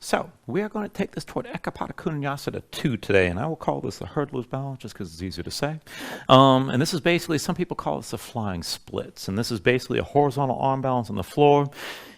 So we are going to take this toward Vinyasa 2 today, and I will call this the hurdler's balance just because it's easier to say. And this is basically, some people call this the flying splits, and this is basically a horizontal arm balance on the floor.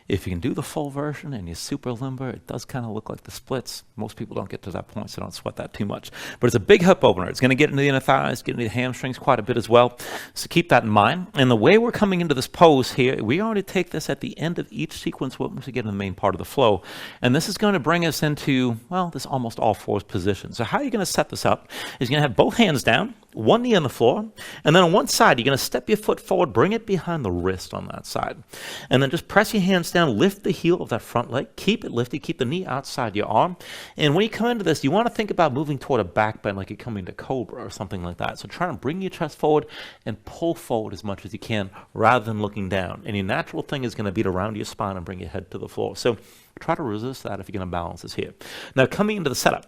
If you can do the full version and you're super limber, it does kind of look like the splits. Most people don't get to that point, so don't sweat that too much. But it's a big hip opener. It's going to get into the inner thighs, get into the hamstrings quite a bit as well. So keep that in mind. And the way we're coming into this pose here, we already take this at the end of each sequence once we get in the main part of the flow. And this is going to bring us into, well, this almost all fours position. So how you're going to set this up is you're going to have both hands down, one knee on the floor, and then on one side, you're going to step your foot forward, bring it behind the wrist on that side. And then just press your hands down, lift the heel of that front leg, keep it lifted, keep the knee outside your arm. And when you come into this, you want to think about moving toward a back bend like you're coming to cobra or something like that. So try to bring your chest forward and pull forward as much as you can rather than looking down. And your natural thing is going to be to round your spine and bring your head to the floor. So try to resist that if you're going to balance this here. Now coming into the setup.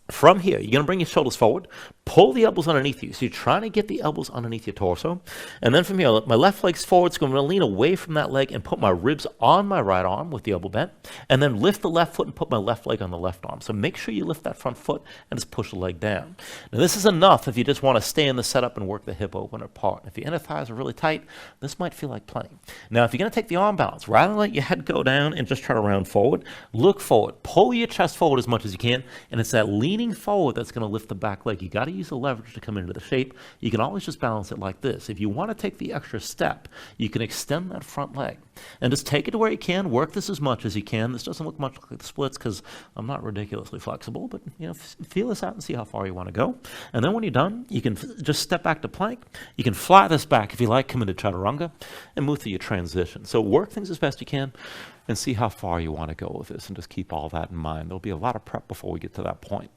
From here, you're going to bring your shoulders forward, pull the elbows underneath you. So you're trying to get the elbows underneath your torso. And then from here, my left leg's forward, so I'm going to lean away from that leg and put my ribs on my right arm with the elbow bent. And then lift the left foot and put my left leg on the left arm. So make sure you lift that front foot and just push the leg down. Now this is enough if you just want to stay in the setup and work the hip opener part. If your inner thighs are really tight, this might feel like plenty. Now if you're going to take the arm balance, rather than let your head go down and just try to round forward, look forward. Pull your chest forward as much as you can. And it's that leaning forward that's going to lift the back leg. You got to use the leverage to come into the shape. You can always just balance it like this. If you want to take the extra step, you can extend that front leg and just take it to where you can. Work this as much as you can. This doesn't look much like the splits because I'm not ridiculously flexible, but you know, feel this out and see how far you want to go. And then when you're done, you can just step back to plank. You can fly this back if you like, come into chaturanga and move through your transition. So work things as best you can and see how far you want to go with this, and just keep all that in mind. There'll be a lot of prep before we get to that point.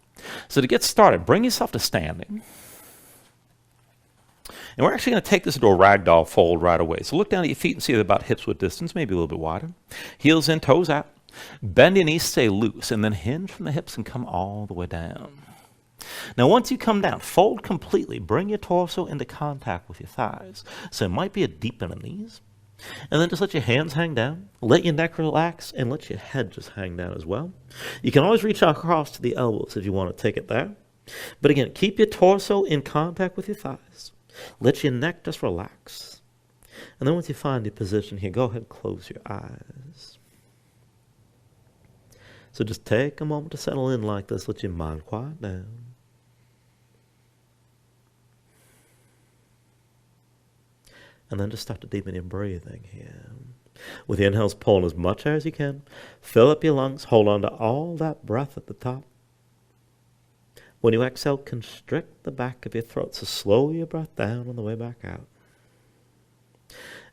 So to get started, bring yourself to standing. And we're actually going to take this into a ragdoll fold right away. So look down at your feet and see they're about hips width distance, maybe a little bit wider. Heels in, toes out. Bend your knees, stay loose, and then hinge from the hips and come all the way down. Now once you come down, fold completely. Bring your torso into contact with your thighs. So it might be a deep bend in the knees. And then just let your hands hang down, let your neck relax, and let your head just hang down as well. You can always reach across to the elbows if you want to take it there. But again, keep your torso in contact with your thighs. Let your neck just relax. And then once you find your position here, go ahead and close your eyes. So just take a moment to settle in like this. Let your mind quiet down. And then just start to deepen your breathing here. With the inhales, pull in as much air as you can. Fill up your lungs. Hold on to all that breath at the top. When you exhale, constrict the back of your throat. So slow your breath down on the way back out.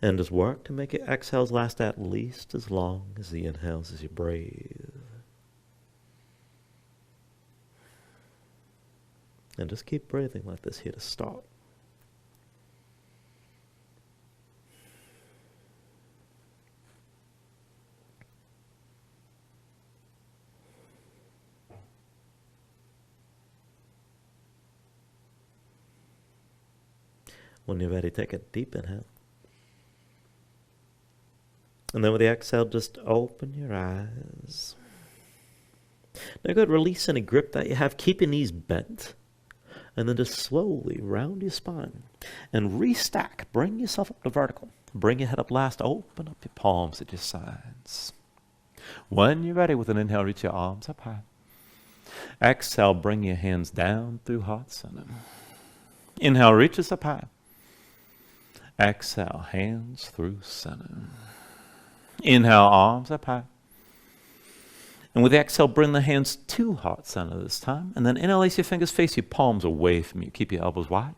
And just work to make your exhales last at least as long as the inhales as you breathe. And just keep breathing like this here to start. When you're ready, take a deep inhale. And then with the exhale, just open your eyes. Now go ahead, release any grip that you have. Keep your knees bent. And then just slowly round your spine. And restack. Bring yourself up to vertical. Bring your head up last. Open up your palms at your sides. When you're ready, with an inhale, reach your arms up high. Exhale, bring your hands down through heart center. Inhale, reaches up high. Exhale, hands through center. Inhale, arms up high. And with the exhale, bring the hands to heart center this time. And then interlace your fingers, face your palms away from you. Keep your elbows wide.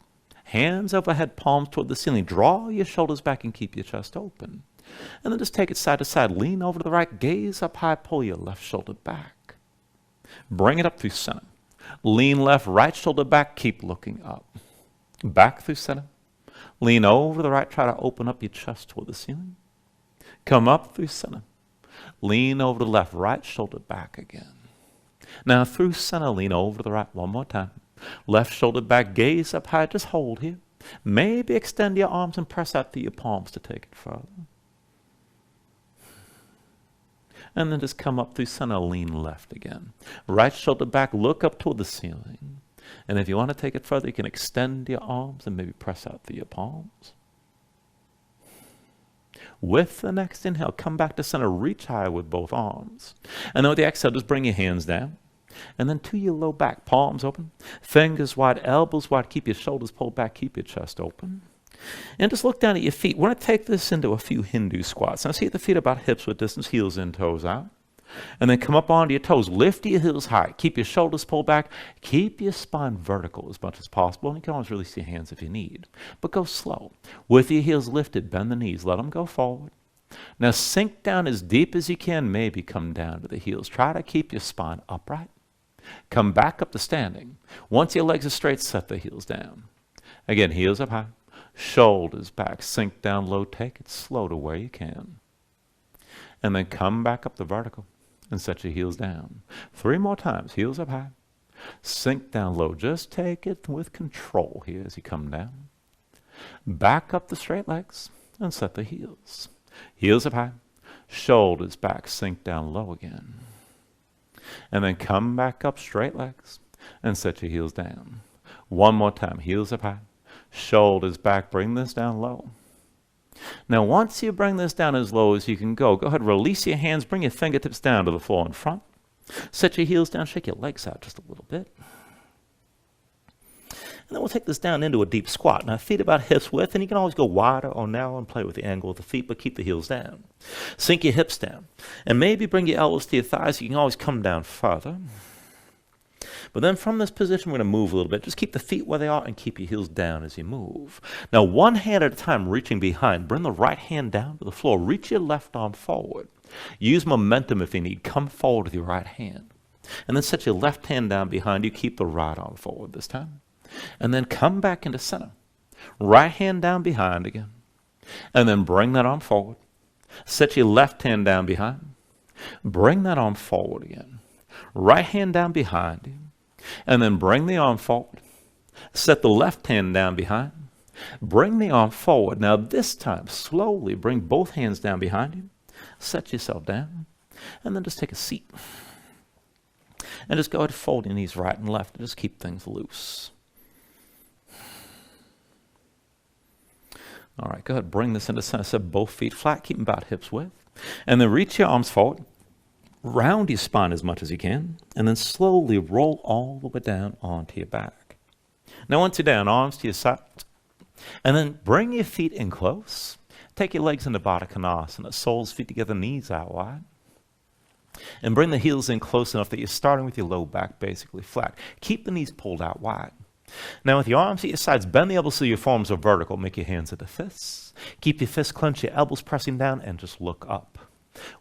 Hands overhead, palms toward the ceiling. Draw your shoulders back and keep your chest open. And then just take it side to side. Lean over to the right, gaze up high, pull your left shoulder back. Bring it up through center. Lean left, right shoulder back, keep looking up. Back through center. Lean over the right, try to open up your chest toward the ceiling. Come up through center. Lean over to the left, right shoulder back again. Now through center, lean over to the right one more time. Left shoulder back, gaze up high, just hold here. Maybe extend your arms and press out through your palms to take it further. And then just come up through center, lean left again. Right shoulder back, look up toward the ceiling. And if you want to take it further, you can extend your arms and maybe press out through your palms. With the next inhale, come back to center, reach high with both arms. And then with the exhale, just bring your hands down. And then to your low back, palms open, fingers wide, elbows wide, keep your shoulders pulled back, keep your chest open. And just look down at your feet. We're going to take this into a few Hindu squats. Now see the feet about hips width distance, heels in, toes out. And then come up onto your toes. Lift your heels high. Keep your shoulders pulled back. Keep your spine vertical as much as possible. And you can always release your hands if you need. But go slow. With your heels lifted, bend the knees. Let them go forward. Now sink down as deep as you can. Maybe come down to the heels. Try to keep your spine upright. Come back up to standing. Once your legs are straight, set the heels down. Again, heels up high. Shoulders back. Sink down low. Take it slow to where you can. And then come back up to vertical. And set your heels down. 3 more times. Heels up high. Sink down low. Just take it with control here as you come down. Back up the straight legs and set the heels. Heels up high. Shoulders back. Sink down low again. And then come back up straight legs and set your heels down. 1 more time. Heels up high. Shoulders back. Bring this down low. Now, once you bring this down as low as you can go ahead, release your hands, bring your fingertips down to the floor in front. Set your heels down, shake your legs out just a little bit. And then we'll take this down into a deep squat. Now, feet about hips width, and you can always go wider or narrow and play with the angle of the feet, but keep the heels down. Sink your hips down, and maybe bring your elbows to your thighs. You can always come down further. But then from this position, we're going to move a little bit. Just keep the feet where they are and keep your heels down as you move. Now, one hand at a time, reaching behind. Bring the right hand down to the floor. Reach your left arm forward. Use momentum if you need. Come forward with your right hand. And then set your left hand down behind you. Keep the right arm forward this time. And then come back into center. Right hand down behind again. And then bring that arm forward. Set your left hand down behind. Bring that arm forward again. Right hand down behind you. And then bring the arm forward. Set the left hand down behind. Bring the arm forward. Now this time, slowly bring both hands down behind you. Set yourself down. And then just take a seat. And just go ahead and fold your knees right and left. And just keep things loose. All right, go ahead. Bring this into center. Set both feet flat. Keep them about hips width. And then reach your arms forward. Round your spine as much as you can, and then slowly roll all the way down onto your back. Now once you're down, arms to your side, and then bring your feet in close. Take your legs into Baddha Konasana, soles, feet together, knees out wide. And bring the heels in close enough that you're starting with your low back basically flat. Keep the knees pulled out wide. Now with your arms at your sides, bend the elbows so your forearms are vertical. Make your hands into fists. Keep your fists clenched, your elbows pressing down, and just look up.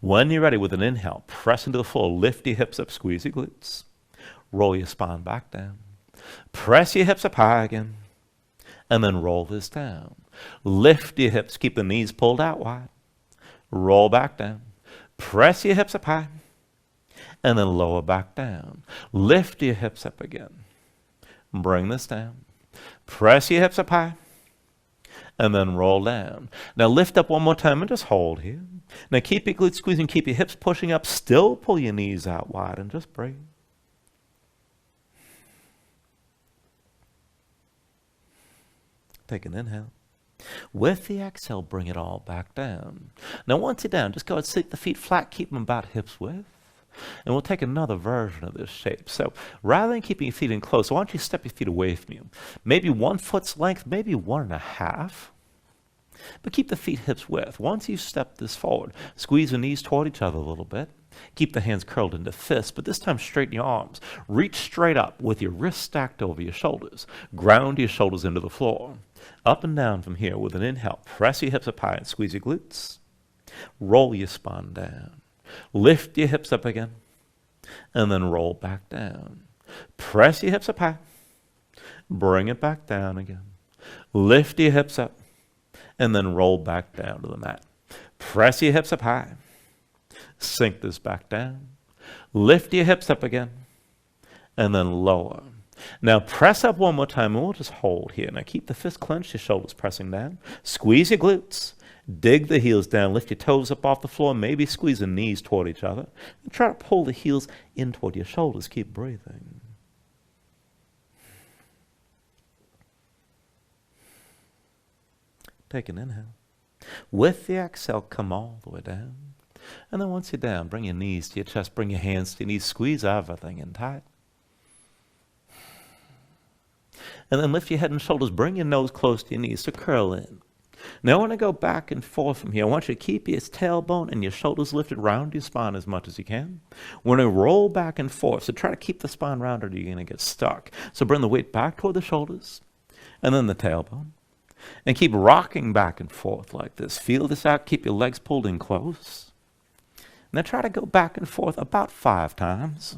When you're ready, with an inhale, press into the floor, lift your hips up, squeeze your glutes, roll your spine back down, press your hips up high again, and then roll this down. Lift your hips, keep the knees pulled out wide, roll back down, press your hips up high, and then lower back down. Lift your hips up again, bring this down, press your hips up high, and then roll down. Now lift up one more time and just hold here. Now keep your glutes squeezing, keep your hips pushing up, still pull your knees out wide and just breathe. Take an inhale. With the exhale, bring it all back down. Now once you're down, just go ahead and sleep the feet flat, keep them about hips width. And we'll take another version of this shape. So rather than keeping your feet in close, why don't you step your feet away from you? Maybe 1 foot's length, maybe 1.5. But keep the feet hips width. Once you step this forward, squeeze the knees toward each other a little bit. Keep the hands curled into fists, but this time straighten your arms. Reach straight up with your wrists stacked over your shoulders. Ground your shoulders into the floor. Up and down from here with an inhale. Press your hips up high and squeeze your glutes. Roll your spine down. Lift your hips up again. And then roll back down. Press your hips up high. Bring it back down again. Lift your hips up. And then roll back down to the mat. Press your hips up high. Sink this back down. Lift your hips up again. And then lower. Now press up one more time and we'll just hold here. Now keep the fist clenched, your shoulders pressing down. Squeeze your glutes Dig the heels down, lift your toes up off the floor, maybe squeeze the knees toward each other. And try to pull the heels in toward your shoulders. Keep breathing. Take an inhale. With the exhale, come all the way down. And then once you're down, bring your knees to your chest, bring your hands to your knees, squeeze everything in tight. And then lift your head and shoulders, bring your nose close to your knees to curl in. Now I want to go back and forth from here. I want you to keep your tailbone and your shoulders lifted round your spine as much as you can. We're going to roll back and forth, so try to keep the spine rounded or you're going to get stuck. So bring the weight back toward the shoulders and then the tailbone. And keep rocking back and forth like this. Feel this out. Keep your legs pulled in close. And then try to go back and forth about 5 times.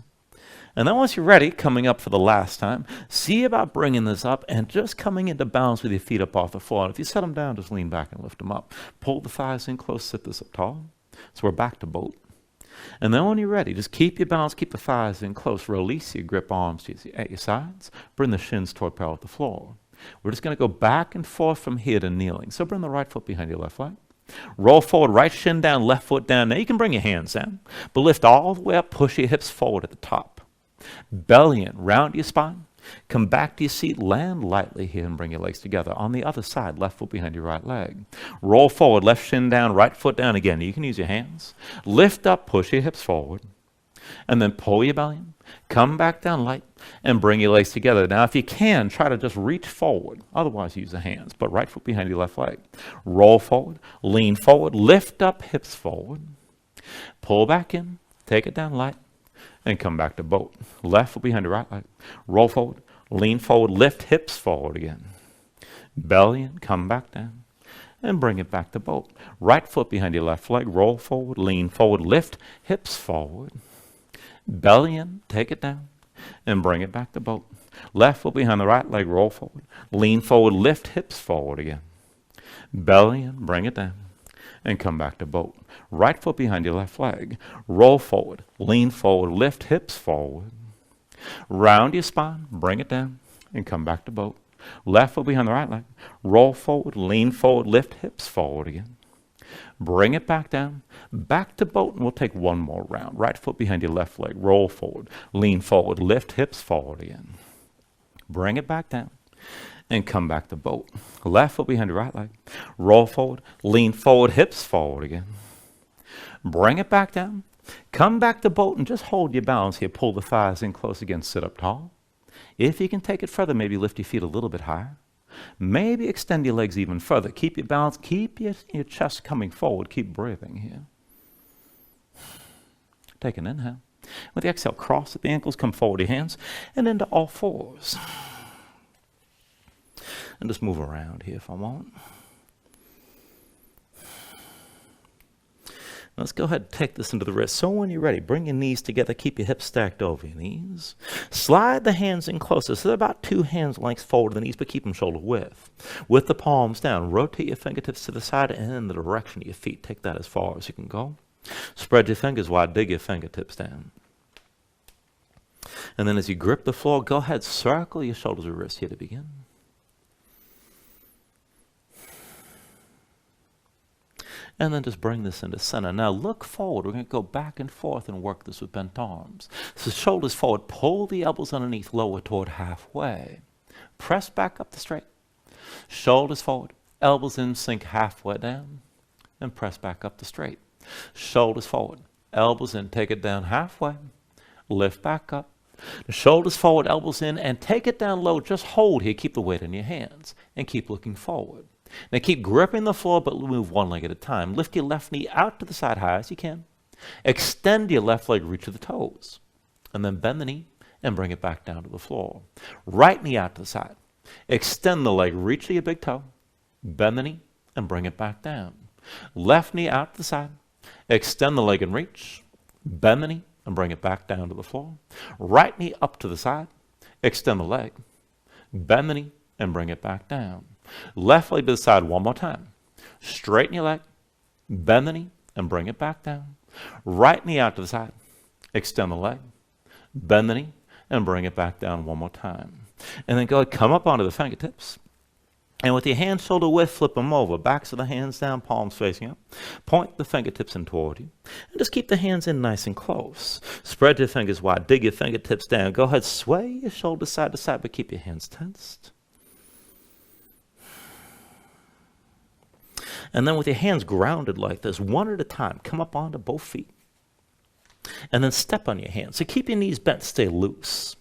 And then once you're ready, coming up for the last time, see about bringing this up and just coming into balance with your feet up off the floor. And if you set them down, just lean back and lift them up. Pull the thighs in close, sit this up tall. So we're back to boat. And then when you're ready, just keep your balance, keep the thighs in close. Release your grip arms at your sides. Bring the shins toward parallel with the floor. We're just going to go back and forth from here to kneeling. So bring the right foot behind your left leg. Roll forward, right shin down, left foot down. Now you can bring your hands down, but lift all the way up, push your hips forward at the top. Belly in, round your spine. Come back to your seat, land lightly here and bring your legs together. On the other side, left foot behind your right leg. Roll forward, left shin down, right foot down again. You can use your hands. Lift up, push your hips forward. And then pull your belly in. Come back down light and bring your legs together. Now, if you can, try to just reach forward. Otherwise, use the hands. But right foot behind your left leg. Roll forward, lean forward, lift up, hips forward. Pull back in, take it down light, and come back to boat. Left foot behind your right leg. Roll forward, lean forward, lift hips forward again. Belly in, come back down, and bring it back to boat. Right foot behind your left leg. Roll forward, lean forward, lift hips forward. Belly in, take it down, and bring it back to boat. Left foot behind the right leg, roll forward. Lean forward, lift hips forward again. Belly in, bring it down, and come back to boat. Right foot behind your left leg, roll forward. Lean forward, lift hips forward. Round your spine, bring it down, and come back to boat. Left foot behind the right leg, roll forward, lean forward, lift hips forward again. Bring it back down, back to boat, and we'll take one more round. Right foot behind your left leg, roll forward, lean forward, lift hips forward again. Bring it back down and come back to boat. Left foot behind your right leg, roll forward, lean forward, hips forward again. Bring it back down, come back to boat, and just hold your balance here. Pull the thighs in close again, sit up tall. If you can take it further, maybe lift your feet a little bit higher. Maybe extend your legs even further. Keep your balance. Keep your chest coming forward. Keep breathing here. Take an inhale. With the exhale, cross at the ankles, come forward your hands, and into all fours. And just move around here for a moment. Let's go ahead and take this into the wrist. So when you're ready, bring your knees together. Keep your hips stacked over your knees. Slide the hands in closer. So they're about 2 hands lengths forward to the knees, but keep them shoulder width. With the palms down, rotate your fingertips to the side and in the direction of your feet. Take that as far as you can go. Spread your fingers wide. Dig your fingertips down. And then as you grip the floor, go ahead, circle your shoulders or wrists here to begin. And then just bring this into center. Now look forward. We're going to go back and forth and work this with bent arms. So shoulders forward. Pull the elbows underneath, lower toward halfway. Press back up the straight. Shoulders forward. Elbows in, sink halfway down. And press back up the straight. Shoulders forward. Elbows in, take it down halfway. Lift back up. The shoulders forward, elbows in, and take it down low. Just hold here. Keep the weight in your hands. And keep looking forward. Now keep gripping the floor, but move one leg at a time. Lift your left knee out to the side high as you can. Extend your left leg, reach to the toes. And then bend the knee and bring it back down to the floor. Right knee out to the side. Extend the leg, reach to your big toe. Bend the knee and bring it back down. Left knee out to the side. Extend the leg and reach. Bend the knee and bring it back down to the floor. Right knee up to the side. Extend the leg. Bend the knee and bring it back down. Left leg to the side one more time. Straighten your leg, bend the knee, and bring it back down. Right knee out to the side. Extend the leg, bend the knee, and bring it back down one more time. And then go ahead, come up onto the fingertips. And with your hands shoulder width, flip them over. Backs of the hands down, palms facing up. Point the fingertips in toward you. And just keep the hands in nice and close. Spread your fingers wide. Dig your fingertips down. Go ahead, sway your shoulders side to side, but keep your hands tensed. And then with your hands grounded like this, one at a time, come up onto both feet. And then step on your hands. So keep your knees bent, stay loose.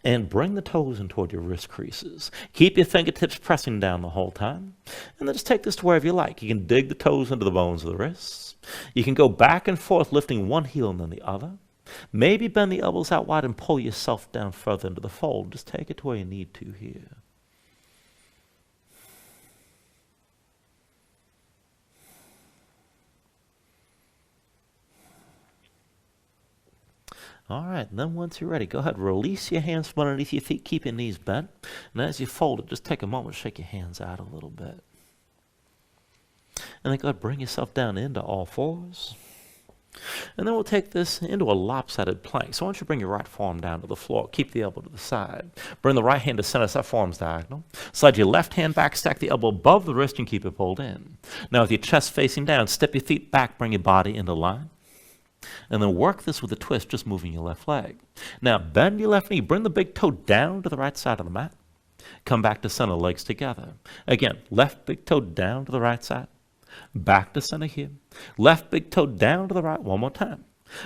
And bring the toes in toward your wrist creases. Keep your fingertips pressing down the whole time. And then just take this to wherever you like. You can dig the toes into the bones of the wrists. You can go back and forth, lifting one heel and then the other. Maybe bend the elbows out wide and pull yourself down further into the fold. Just take it to where you need to here. All right, then once you're ready, go ahead, release your hands from underneath your feet, keep your knees bent. And as you fold it, just take a moment, shake your hands out a little bit. And then go ahead, bring yourself down into all fours. And then we'll take this into a lopsided plank. So I want you to bring your right forearm down to the floor. Keep the elbow to the side. Bring the right hand to center, set forearms diagonal. Slide your left hand back, stack the elbow above the wrist and keep it pulled in. Now with your chest facing down, step your feet back, bring your body into line. And then work this with a twist, just moving your left leg. Now bend your left knee, bring the big toe down to the right side of the mat. Come back to center, legs together. Again, left big toe down to the right side. Back to center here. Left big toe down to the right, one more time.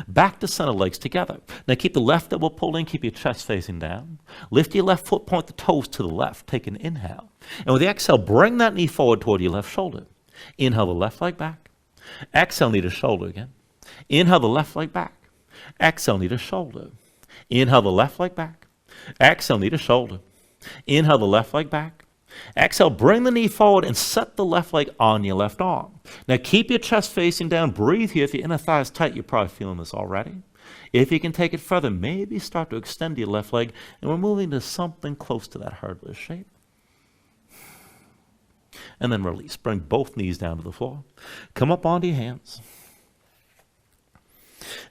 Back to center, legs together. Now keep the left elbow pulled in, keep your chest facing down. Lift your left foot, point the toes to the left. Take an inhale. And with the exhale, bring that knee forward toward your left shoulder. Inhale the left leg back. Exhale, knee to shoulder again. Inhale the left leg back. Exhale, knee to shoulder. Inhale the left leg back. Exhale, knee to shoulder. Inhale the left leg back. Exhale, bring the knee forward and set the left leg on your left arm. Now keep your chest facing down. Breathe here. If your inner thigh is tight, you're probably feeling this already. If you can take it further, maybe start to extend your left leg, and we're moving to something close to that hurdler shape. And then release. Bring both knees down to the floor. Come up onto your hands.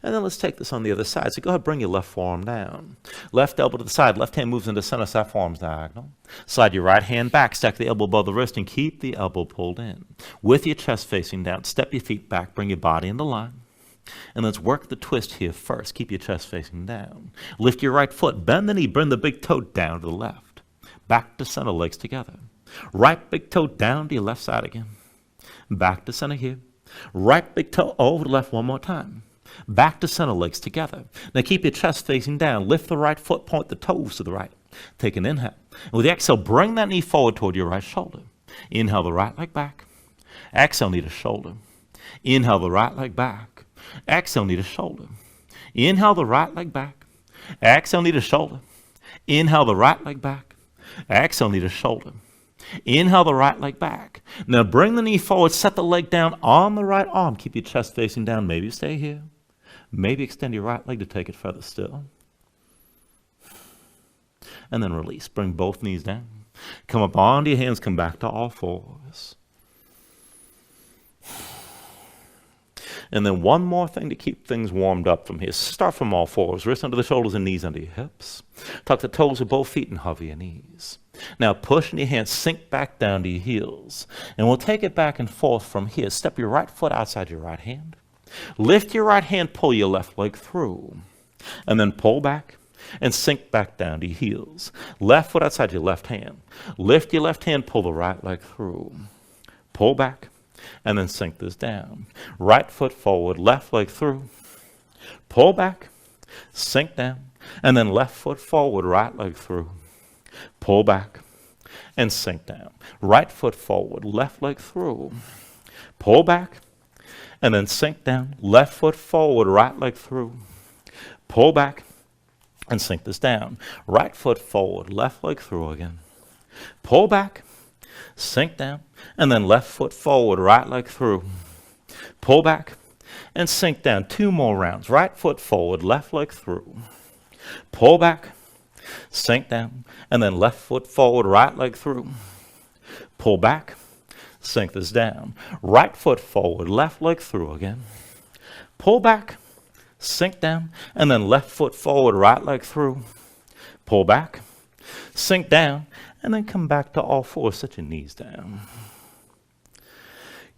And then let's take this on the other side. So go ahead, bring your left forearm down. Left elbow to the side. Left hand moves into center, side forearms diagonal. Slide your right hand back. Stack the elbow above the wrist and keep the elbow pulled in. With your chest facing down, step your feet back. Bring your body into line. And let's work the twist here first. Keep your chest facing down. Lift your right foot. Bend the knee. Bring the big toe down to the left. Back to center, legs together. Right big toe down to your left side again. Back to center here. Right big toe over the left one more time. Back to center, legs together. Now keep your chest facing down. Lift the right foot, point the toes to the right. Take an inhale. And with the exhale, bring that knee forward toward your right shoulder. Inhale the right leg back. Exhale, knee to shoulder. Inhale the right leg back. Exhale, knee to shoulder. Inhale the right leg back. Exhale, knee to shoulder. Inhale the right leg back. Exhale, knee to shoulder. Inhale the right leg back. Now bring the knee forward, set the leg down on the right arm. Keep your chest facing down. Maybe stay here. Maybe extend your right leg to take it further still. And then release. Bring both knees down. Come up onto your hands. Come back to all fours. And then one more thing to keep things warmed up from here. Start from all fours. Wrists under the shoulders and knees under your hips. Tuck the toes of both feet and hover your knees. Now push in your hands, sink back down to your heels. And we'll take it back and forth from here. Step your right foot outside your right hand. Lift your right hand, pull your left leg through. And then pull back and sink back down to your heels. Left foot outside your left hand. Lift your left hand, pull the right leg through. Pull back and then sink this down. Right foot forward, left leg through. Pull back, sink down, and then left foot forward, right leg through. Pull back and sink down. Right foot forward, left leg through. Pull back and then sink down. Left foot forward, right leg through. Pull back and sink this down. Right foot forward, left leg through again. Pull back, sink down, and then left foot forward, right leg through. Pull back and sink down. 2 more rounds. Right foot forward, left leg through. Pull back, sink down, and then left foot forward, right leg through. Pull back, sink this down. Right foot forward, left leg through again. Pull back, sink down, and then left foot forward, right leg through. Pull back, sink down, And then come back to all fours, set your knees down.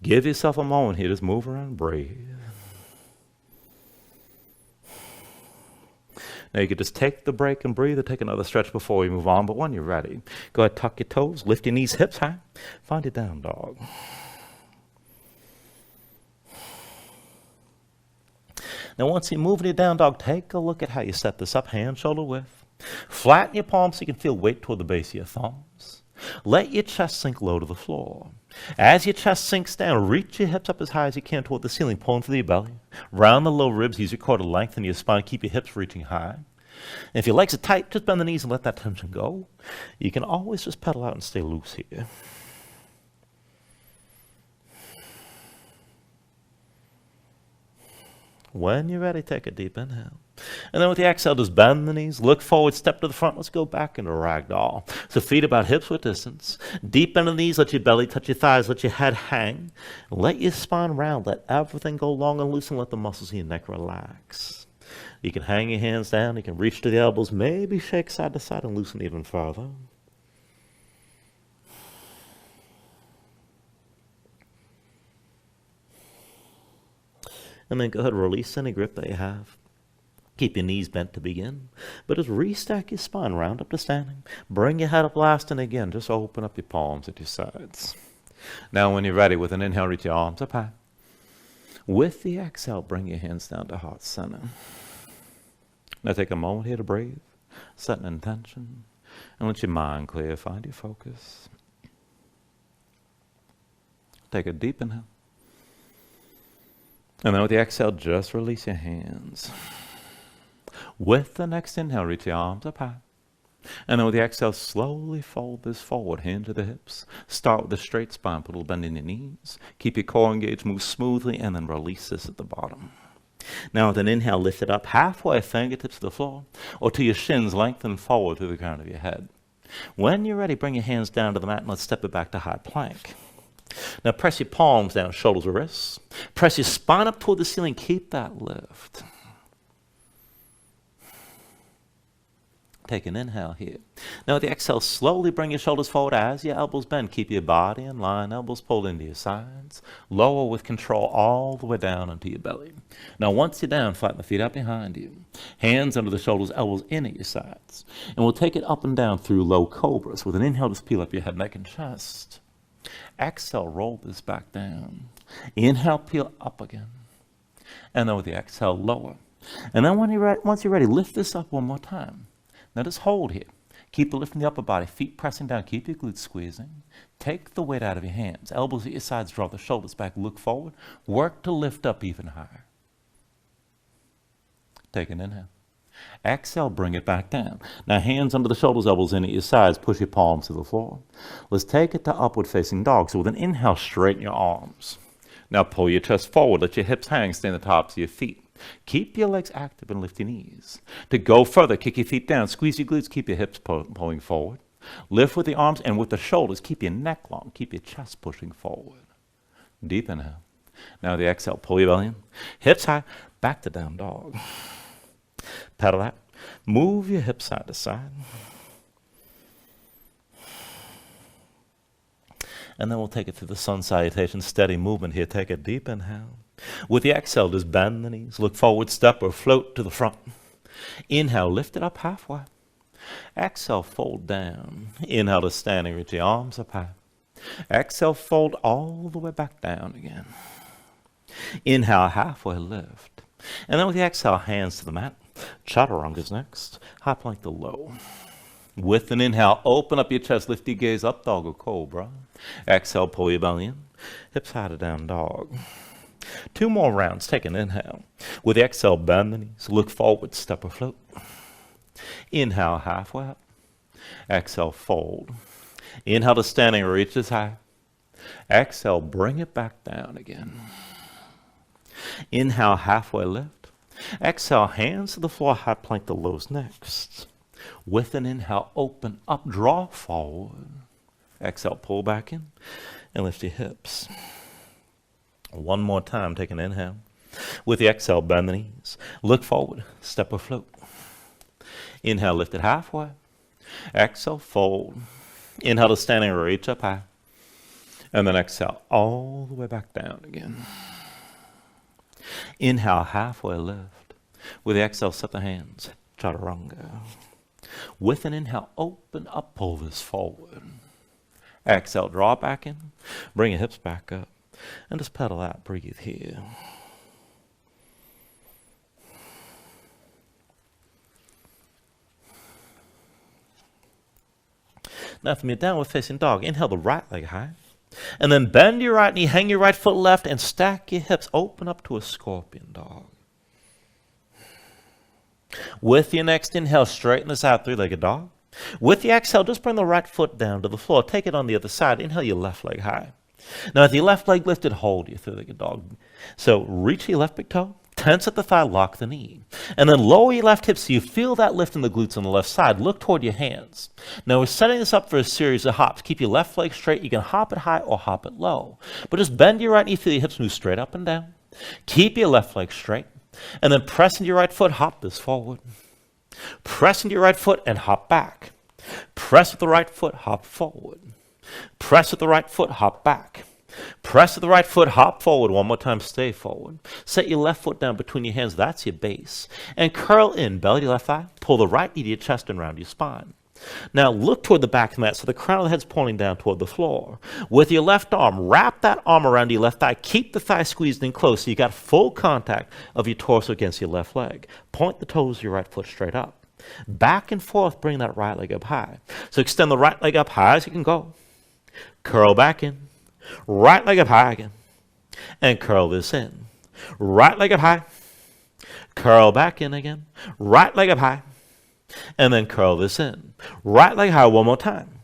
Give yourself a moment here, just move around, breathe. Now you could just take the break and breathe or take another stretch before we move on, but when you're ready, go ahead, tuck your toes, lift your knees, hips high, find your down dog. Now once you move in your down dog, take a look at how you set this up, hand, shoulder width. Flatten your palms so you can feel weight toward the base of your thumbs. Let your chest sink low to the floor. As your chest sinks down, reach your hips up as high as you can toward the ceiling, pulling through your belly. Round the low ribs, use your core to lengthen your spine, keep your hips reaching high. And if your legs are tight, just bend the knees and let that tension go. You can always just pedal out and stay loose here. When you're ready, take a deep inhale. And then with the exhale, just bend the knees, look forward, step to the front. Let's go back into ragdoll. So feet about hips width distance. Deep bend the knees, let your belly touch your thighs, let your head hang. Let your spine round, let everything go long and loose, and let the muscles in your neck relax. You can hang your hands down, you can reach to the elbows, maybe shake side to side and loosen even further. And then go ahead and release any grip that you have. Keep your knees bent to begin, but just restack your spine, round up to standing. Bring your head up last, and again, just open up your palms at your sides. Now when you're ready, with an inhale, reach your arms up high. With the exhale, bring your hands down to heart center. Now take a moment here to breathe, set an intention, and let your mind clear, find your focus. Take a deep inhale. And then with the exhale, just release your hands. With the next inhale, reach your arms up high. And then with the exhale, slowly fold this forward, hand to the hips. Start with a straight spine, put a little bend in your knees. Keep your core engaged, move smoothly, and then release this at the bottom. Now with an inhale, lift it up halfway, fingertips to the floor, or to your shins, lengthen forward through the crown of your head. When you're ready, bring your hands down to the mat, and let's step it back to high plank. Now press your palms down, shoulders or wrists. Press your spine up toward the ceiling. Keep that lift. Take an inhale here. Now with the exhale, slowly bring your shoulders forward as your elbows bend. Keep your body in line, elbows pulled into your sides. Lower with control all the way down onto your belly. Now once you're down, flatten the feet out behind you. Hands under the shoulders, elbows in at your sides. And we'll take it up and down through low cobras. With an inhale, just peel up your head, neck, and chest. Exhale, roll this back down. Inhale, peel up again. And then with the exhale, lower. And then once you're ready, lift this up one more time. Now just hold here. Keep the lift in the upper body, feet pressing down, keep your glutes squeezing. Take the weight out of your hands. Elbows at your sides, draw the shoulders back, look forward. Work to lift up even higher. Take an inhale. Exhale, bring it back down. Now hands under the shoulders, elbows in at your sides, push your palms to the floor. Let's take it to upward facing dog. So with an inhale, straighten your arms. Now pull your chest forward, let your hips hang, stay on the tops of your feet. Keep your legs active and lift your knees. To go further, kick your feet down, squeeze your glutes, keep your hips pulling forward. Lift with the arms and with the shoulders, keep your neck long, keep your chest pushing forward. Deep inhale. Now the exhale, pull your belly in. Hips high, back to down dog. Pedal that. Move your hips side to side. And then we'll take it to the sun salutation. Steady movement here. Take a deep inhale. With the exhale, just bend the knees. Look forward, step or float to the front. Inhale, lift it up halfway. Exhale, fold down. Inhale to standing, reach your arms up high. Exhale, fold all the way back down again. Inhale, halfway lift. And then with the exhale, hands to the mat. Chaturanga next. High plank to low. With an inhale, open up your chest, lift your gaze up, dog or cobra. Exhale, pull your belly in. Hips high to down dog. 2 more rounds. Take an inhale. With the exhale, bend the knees. Look forward, step or float. Inhale, halfway up. Exhale, fold. Inhale to standing, reach as high. Exhale, bring it back down again. Inhale, halfway lift. Exhale, hands to the floor, high plank to lows next. With an inhale, open up, draw forward. Exhale, pull back in and lift your hips. One more time, take an inhale. With the exhale, bend the knees. Look forward, step or float. Inhale, lift it halfway. Exhale, fold. Inhale to standing, reach up high. And then exhale all the way back down again. Inhale, halfway lift. With the exhale, set the hands, chaturanga. With an inhale, open up, pull this forward. Exhale, draw back in, bring your hips back up, and just pedal out, breathe here. Now from your downward facing dog, inhale the right leg high. And then bend your right knee, hang your right foot left, and stack your hips. Open up to a scorpion dog. With your next inhale, straighten this out, three-legged dog. With the exhale, just bring the right foot down to the floor. Take it on the other side. Inhale your left leg high. Now with your left leg lifted, hold your three-legged dog. So reach your left big toe. Tense at the thigh, lock the knee. And then lower your left hip so you feel that lift in the glutes on the left side. Look toward your hands. Now we're setting this up for a series of hops. Keep your left leg straight. You can hop it high or hop it low. But just bend your right knee, feel your hips move straight up and down. Keep your left leg straight. And then press into your right foot, hop this forward. Press into your right foot and hop back. Press with the right foot, hop forward. Press with the right foot, hop back. Press with the right foot, hop forward. One more time, stay forward. Set your left foot down between your hands. That's your base. And curl in, belly to left thigh. Pull the right knee to your chest and round your spine. Now look toward the back of the mat so the crown of the head's pointing down toward the floor. With your left arm, wrap that arm around your left thigh. Keep the thigh squeezed in close so you got full contact of your torso against your left leg. Point the toes of your right foot straight up. Back and forth, bring that right leg up high. So extend the right leg up high as you can go. Curl back in. Right leg up high again. And curl this in. Right leg up high. Curl back in again. Right leg up high. And then curl this in. Right leg high one more time.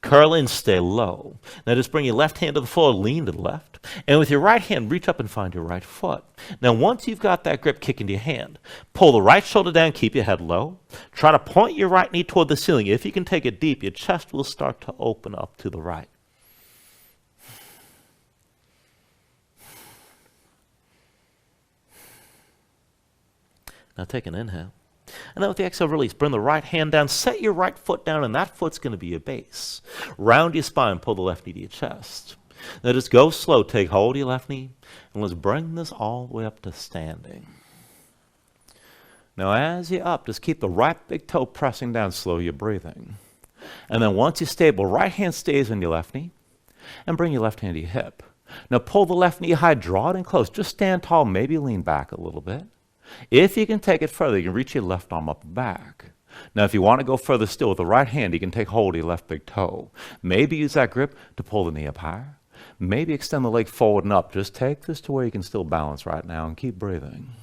Curl in, stay low. Now just bring your left hand to the floor, lean to the left. And with your right hand, reach up and find your right foot. Now once you've got that grip, kick into your hand. Pull the right shoulder down, keep your head low. Try to point your right knee toward the ceiling. If you can take it deep, your chest will start to open up to the right. Now take an inhale. And then with the exhale, release. Bring the right hand down. Set your right foot down, and that foot's going to be your base. Round your spine. Pull the left knee to your chest. Now just go slow. Take hold of your left knee. And let's bring this all the way up to standing. Now as you're up, just keep the right big toe pressing down. Slow your breathing. And then once you're stable, right hand stays on your left knee. And bring your left hand to your hip. Now pull the left knee high. Draw it in close. Just stand tall. Maybe lean back a little bit. If you can take it further, you can reach your left arm up and back. Now, if you want to go further still with the right hand, you can take hold of your left big toe. Maybe use that grip to pull the knee up higher. Maybe extend the leg forward and up. Just take this to where you can still balance right now and keep breathing.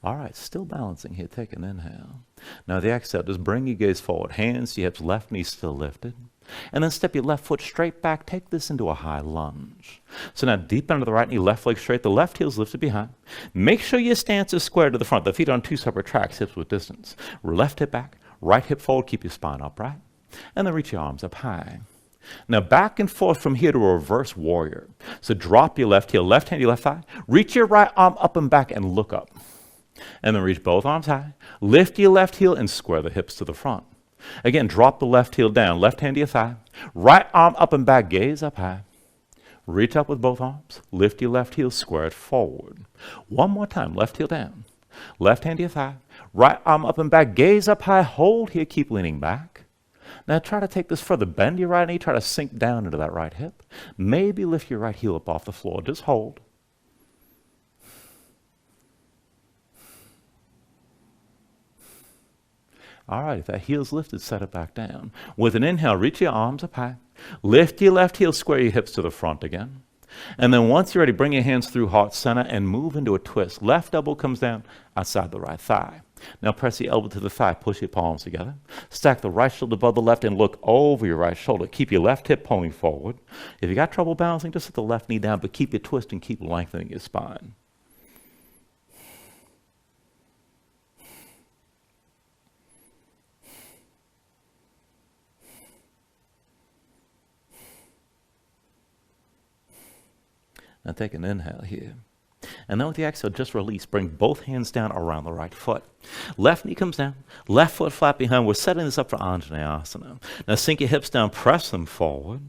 All right, still balancing here. Take an inhale. Now the exhale, just bring your gaze forward. Hands to your hips, left knee still lifted. And then step your left foot straight back. Take this into a high lunge. So now deep under the right knee, left leg straight. The left heel's lifted behind. Make sure your stance is square to the front. The feet on two separate tracks, hips with distance. Left hip back, right hip forward. Keep your spine upright. And then reach your arms up high. Now back and forth from here to a reverse warrior. So drop your left heel, left hand, your left thigh. Reach your right arm up and back and look up. And then reach both arms high. Lift your left heel and square the hips to the front. Again, drop the left heel down. Left hand to your thigh. Right arm up and back. Gaze up high. Reach up with both arms. Lift your left heel. Square it forward. One more time. Left heel down. Left hand to your thigh. Right arm up and back. Gaze up high. Hold here. Keep leaning back. Now try to take this further. Bend your right knee. Try to sink down into that right hip. Maybe lift your right heel up off the floor. Just hold. All right, if that heel's lifted, set it back down. With an inhale, reach your arms up high. Lift your left heel, square your hips to the front again. And then once you're ready, bring your hands through heart center and move into a twist. Left elbow comes down outside the right thigh. Now press the elbow to the thigh, push your palms together. Stack the right shoulder above the left and look over your right shoulder. Keep your left hip pulling forward. If you got trouble balancing, just set the left knee down, but keep your twist and keep lengthening your spine. Now take an inhale here. And then with the exhale, just release. Bring both hands down around the right foot. Left knee comes down, left foot flat behind. We're setting this up for Anjaneyasana. Now sink your hips down, press them forward.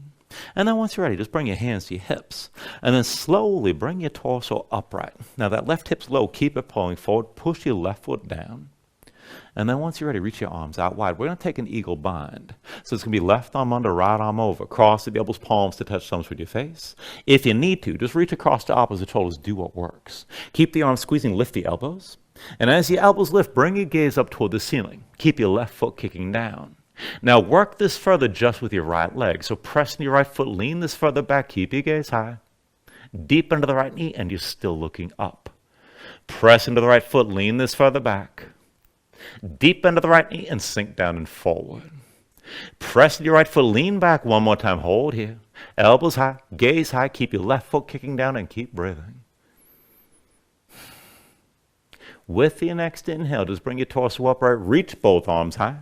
And then once you're ready, just bring your hands to your hips. And then slowly bring your torso upright. Now that left hip's low, keep it pulling forward. Push your left foot down. And then once you're ready, reach your arms out wide. We're going to take an eagle bind. So it's going to be left arm under, right arm over. Cross the elbows, palms to touch thumbs with your face. If you need to, just reach across to opposite shoulders. Do what works. Keep the arms squeezing, lift the elbows. And as your elbows lift, bring your gaze up toward the ceiling. Keep your left foot kicking down. Now work this further just with your right leg. So press in your right foot, lean this further back, keep your gaze high. Deep into the right knee, and you're still looking up. Press into the right foot, lean this further back. Deep into the right knee and sink down and forward. Press your right foot, lean back one more time. Hold here. Elbows high, gaze high. Keep your left foot kicking down and keep breathing. With your next inhale, just bring your torso upright. Reach both arms high.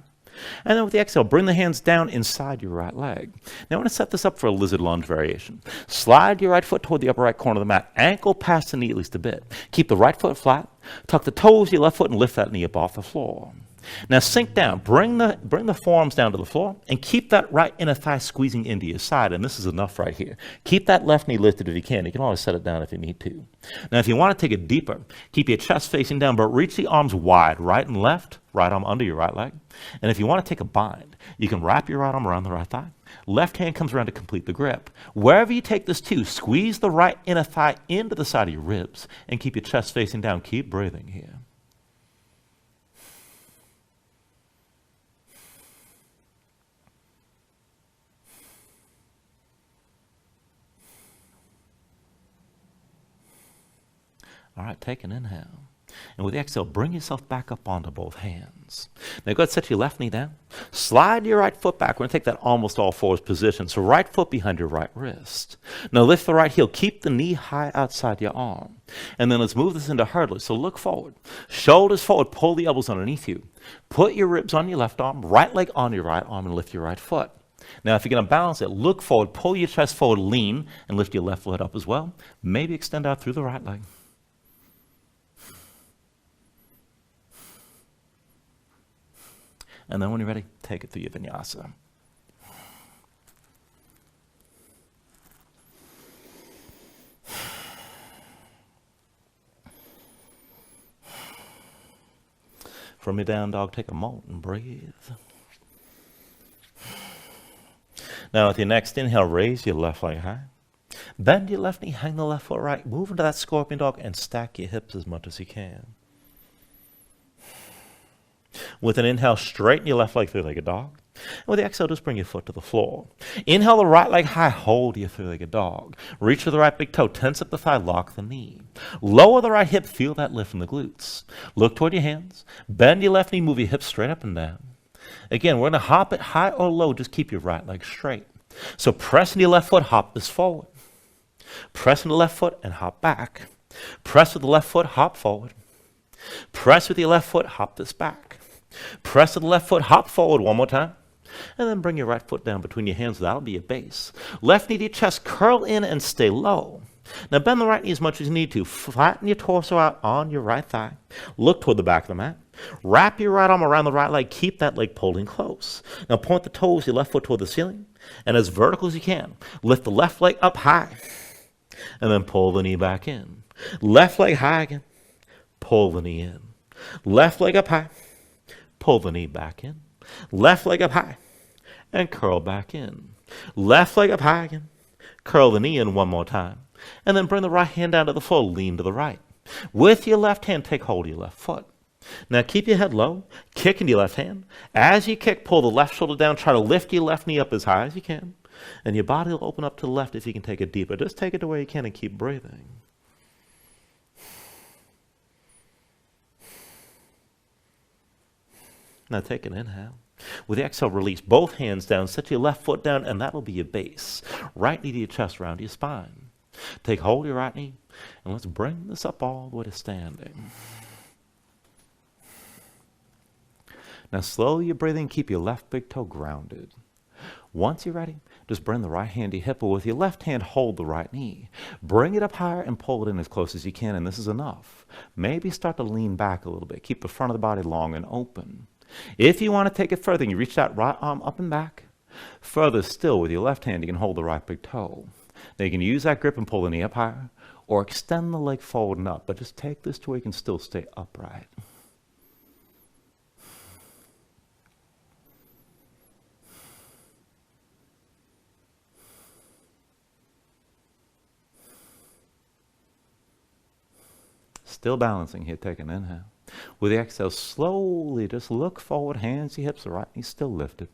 And then with the exhale, bring the hands down inside your right leg. Now I want to set this up for a lizard lunge variation. Slide your right foot toward the upper right corner of the mat. Ankle past the knee at least a bit. Keep the right foot flat. Tuck the toes of your left foot and lift that knee up off the floor. Now sink down. Bring the forearms down to the floor and keep that right inner thigh squeezing into your side. And this is enough right here. Keep that left knee lifted if you can. You can always set it down if you need to. Now if you want to take it deeper, keep your chest facing down, but reach the arms wide, right and left. Right arm under your right leg. And if you want to take a bind, you can wrap your right arm around the right thigh. Left hand comes around to complete the grip. Wherever you take this to, squeeze the right inner thigh into the side of your ribs and keep your chest facing down. Keep breathing here. All right, take an inhale. And with the exhale, bring yourself back up onto both hands. Now go ahead and set your left knee down. Slide your right foot back. We're going to take that almost all fours position. So right foot behind your right wrist. Now lift the right heel. Keep the knee high outside your arm. And then let's move this into hurdlers. So look forward. Shoulders forward. Pull the elbows underneath you. Put your ribs on your left arm. Right leg on your right arm and lift your right foot. Now if you're going to balance it, look forward. Pull your chest forward. Lean and lift your left foot up as well. Maybe extend out through the right leg. And then when you're ready, take it through your vinyasa. From your down dog, take a moment and breathe. Now with your next inhale, raise your left leg high. Bend your left knee, hang the left foot right. Move into that scorpion dog and stack your hips as much as you can. With an inhale, straighten your left leg, three-legged dog. And with the exhale, just bring your foot to the floor. Inhale the right leg high, hold your three-legged dog. Reach for the right big toe, tense up the thigh, lock the knee. Lower the right hip, feel that lift in the glutes. Look toward your hands. Bend your left knee, move your hips straight up and down. Again, we're going to hop it high or low, just keep your right leg straight. So press into your left foot, hop this forward. Press into the left foot and hop back. Press with the left foot, hop forward. Press with your left foot, hop this back. Press with the left foot, hop forward one more time. And then bring your right foot down between your hands. That'll be your base. Left knee to your chest, curl in and stay low. Now bend the right knee as much as you need to. Flatten your torso out on your right thigh. Look toward the back of the mat. Wrap your right arm around the right leg. Keep that leg pulled in close. Now point the toes, your left foot toward the ceiling. And as vertical as you can, lift the left leg up high. And then pull the knee back in. Left leg high again. Pull the knee in. Left leg up high. Pull the knee back in. Left leg up high. And curl back in. Left leg up high again. Curl the knee in one more time. And then bring the right hand down to the floor. Lean to the right. With your left hand, take hold of your left foot. Now keep your head low. Kick into your left hand. As you kick, pull the left shoulder down. Try to lift your left knee up as high as you can. And your body will open up to the left if you can take it deeper. Just take it to where you can and keep breathing. Now take an inhale. With the exhale, release both hands down. Set your left foot down, and that'll be your base. Right knee to your chest, round your spine. Take hold of your right knee, and let's bring this up all the way to standing. Now slowly you're breathing. Keep your left big toe grounded. Once you're ready, Just bring the right hand to your hip, but with your left hand, hold the right knee. Bring it up higher and pull it in as close as you can, and this is enough. Maybe start to lean back a little bit. Keep the front of the body long and open. If you want to take it further, you reach that right arm up and back. Further still, with your left hand, you can hold the right big toe. Now you can use that grip and pull the knee up higher, or extend the leg forward and up, but just take this to where you can still stay upright. Still balancing here, take an inhale. With the exhale, slowly just look forward, hands to your hips, the right knee still lifted.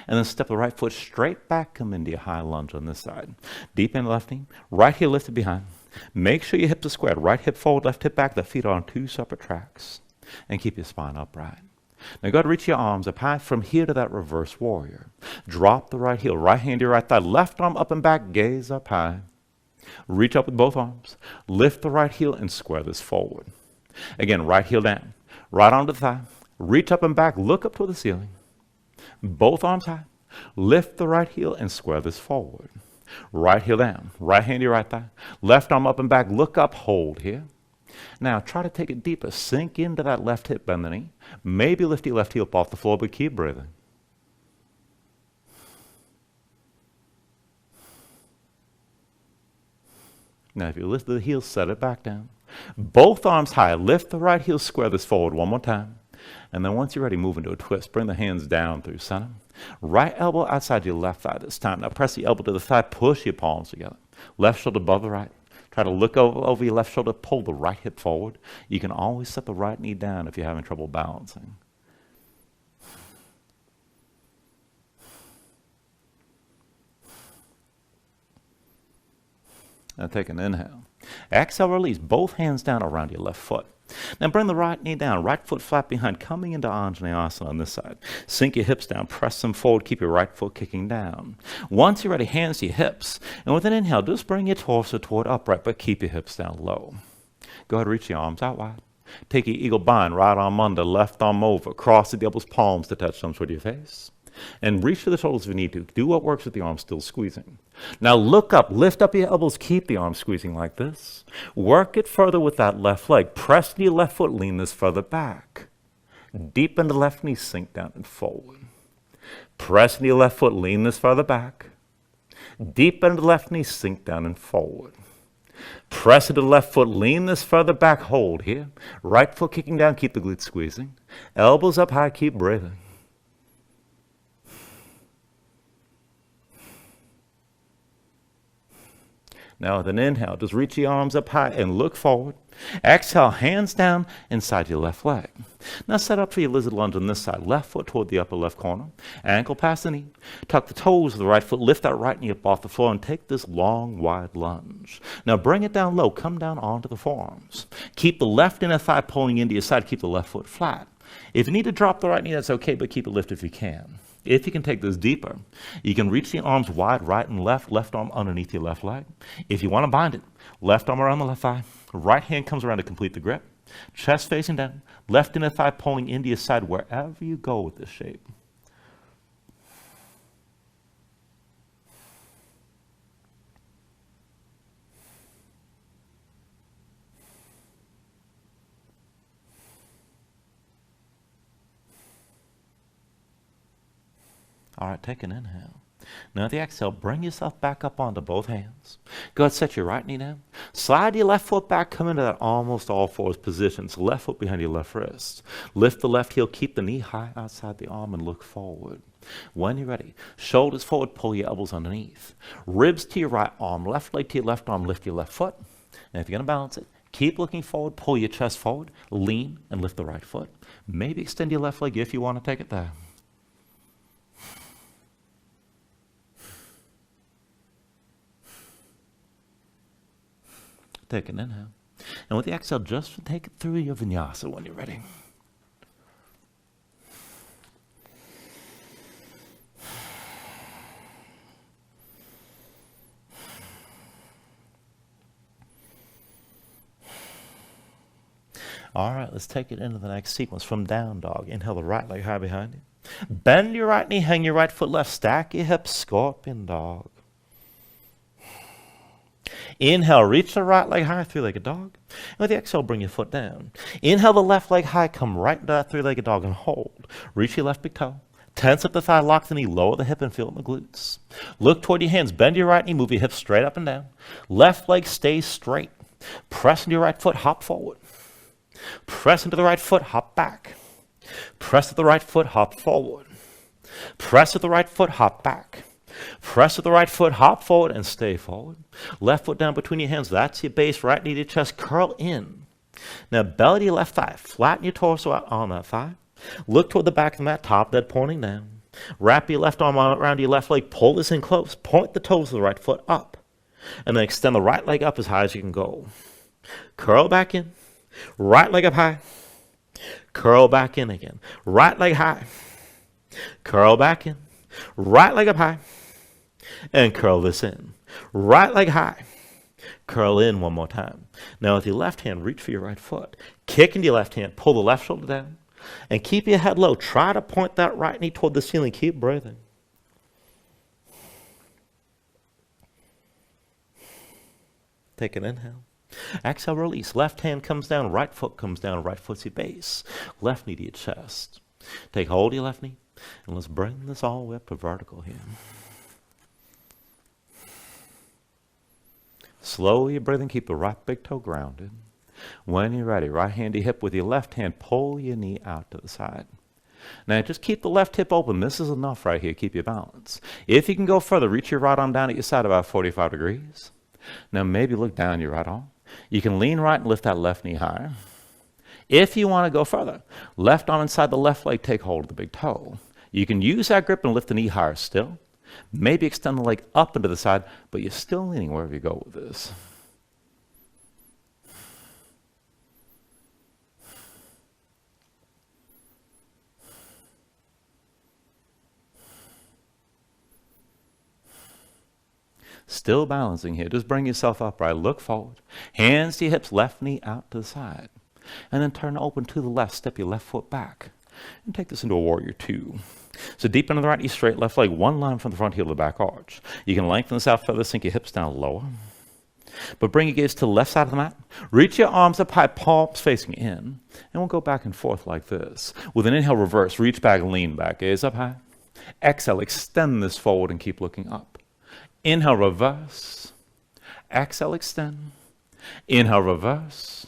And then step the right foot straight back, come into your high lunge on this side. Deep in left knee, right heel lifted behind. Make sure your hips are squared. Right hip forward, left hip back. The feet are on two separate tracks. And keep your spine upright. Now go ahead and reach your arms up high from here to that reverse warrior. Drop the right heel, right hand to your right thigh, left arm up and back, gaze up high. Reach up with both arms. Lift the right heel and square this forward. Again, right heel down. Right arm to the thigh. Reach up and back. Look up toward the ceiling. Both arms high. Lift the right heel and square this forward. Right heel down. Right hand to your right thigh. Left arm up and back. Look up. Hold here. Now try to take it deeper. Sink into that left hip. Bend the knee. Maybe lift your left heel up off the floor, but keep breathing. Now, if you lift the heel, set it back down. Both arms high. Lift the right heel, square this forward one more time. And then once you're ready, move into a twist. Bring the hands down through center. Right elbow outside your left thigh this time. Now press the elbow to the thigh. Push your palms together. Left shoulder above the right. Try to look over your left shoulder. Pull the right hip forward. You can always set the right knee down if you're having trouble balancing. Now take an inhale. Exhale, release. Both hands down around your left foot. Now bring the right knee down. Right foot flat behind, coming into Anjaneyasana on this side. Sink your hips down. Press them forward. Keep your right foot kicking down. Once you're ready, hands to your hips. And with an inhale, just bring your torso toward upright, but keep your hips down low. Go ahead, reach your arms out wide. Take your eagle bind. Right arm under, left arm over. Cross the elbows, palms to touch thumbs with your face. And reach for the shoulders if you need to. Do what works with the arms still squeezing. Now look up, lift up your elbows, keep the arms squeezing like this. Work it further with that left leg. Press your left foot, lean this further back. Deepen the left knee, sink down and forward. Press your left foot, lean this further back. Deepen the left knee, sink down and forward. Press to the left foot, lean this further back, hold here. Right foot kicking down, keep the glutes squeezing. Elbows up high, keep breathing. Now with an inhale, just reach your arms up high and look forward. Exhale, hands down inside your left leg. Now set up for your lizard lunge on this side. Left foot toward the upper left corner. Ankle past the knee. Tuck the toes of the right foot. Lift that right knee up off the floor and take this long, wide lunge. Now bring it down low. Come down onto the forearms. Keep the left inner thigh pulling into your side. Keep the left foot flat. If you need to drop the right knee, that's okay, but keep it lifted if you can. If you can take this deeper, you can reach the arms wide, right and left arm underneath your left leg. If you want to bind it, left arm around the left thigh, right hand comes around to complete the grip, chest facing down, left inner thigh pulling into your side wherever you go with this shape. All right, take an inhale. Now the exhale, bring yourself back up onto both hands. Go ahead, set your right knee down. Slide your left foot back, come into that almost all fours position. So left foot behind your left wrist. Lift the left heel, keep the knee high outside the arm and look forward. When you're ready, shoulders forward, pull your elbows underneath. Ribs to your right arm, left leg to your left arm, lift your left foot. And if you're going to balance it, keep looking forward, pull your chest forward, lean and lift the right foot. Maybe extend your left leg if you want to take it there. Take an inhale. And with the exhale, just take it through your vinyasa when you're ready. All right, let's take it into the next sequence from down dog. Inhale the right leg high behind you. Bend your right knee, hang your right foot left, stack your hips, scorpion dog. Inhale, reach the right leg high, three-legged dog. And with the exhale, bring your foot down. Inhale the left leg high, come right into that three-legged dog and hold. Reach your left big toe. Tense up the thigh, lock the knee, lower the hip and feel it in the glutes. Look toward your hands, bend your right knee, move your hips straight up and down. Left leg stays straight. Press into your right foot, hop forward. Press into the right foot, hop back. Press to the right foot, hop forward. Press to the right foot, hop back. Press with the right foot, hop forward and stay forward. Left foot down between your hands, that's your base. Right knee to your chest, curl in. Now belly to your left thigh, flatten your torso out on that thigh. Look toward the back of the mat, top dead pointing down. Wrap your left arm around your left leg, pull this in close. Point the toes of the right foot up. And then extend the right leg up as high as you can go. Curl back in. Right leg up high. Curl back in again. Right leg high. Curl back in. Right leg up high. And curl this in. Right leg high. Curl in one more time. Now with your left hand, reach for your right foot. Kick into your left hand. Pull the left shoulder down. And keep your head low. Try to point that right knee toward the ceiling. Keep breathing. Take an inhale. Exhale, release. Left hand comes down. Right foot comes down. Right foot's your base. Left knee to your chest. Take hold of your left knee. And let's bring this all the way up to vertical here. Slowly breathing, keep the right big toe grounded. When you're ready, right hand to hip with your left hand, pull your knee out to the side. Now just keep the left hip open. This is enough right here. Keep your balance. If you can go further, reach your right arm down at your side about 45 degrees. Now maybe look down your right arm. You can lean right and lift that left knee higher. If you want to go further, left arm inside the left leg, take hold of the big toe. You can use that grip and lift the knee higher still. Maybe extend the leg up into the side, but you're still leaning wherever you go with this. Still balancing here. Just bring yourself upright. Look forward. Hands to your hips, left knee out to the side. And then turn open to the left. Step your left foot back. And take this into a warrior two. So deep into the right knee, straight left leg, one line from the front heel to the back arch. You can lengthen this out further, sink your hips down lower. But bring your gaze to the left side of the mat. Reach your arms up high, palms facing in. And we'll go back and forth like this. With an inhale, reverse. Reach back, lean back. Gaze up high. Exhale, extend this forward and keep looking up. Inhale, reverse. Exhale, extend. Inhale, reverse.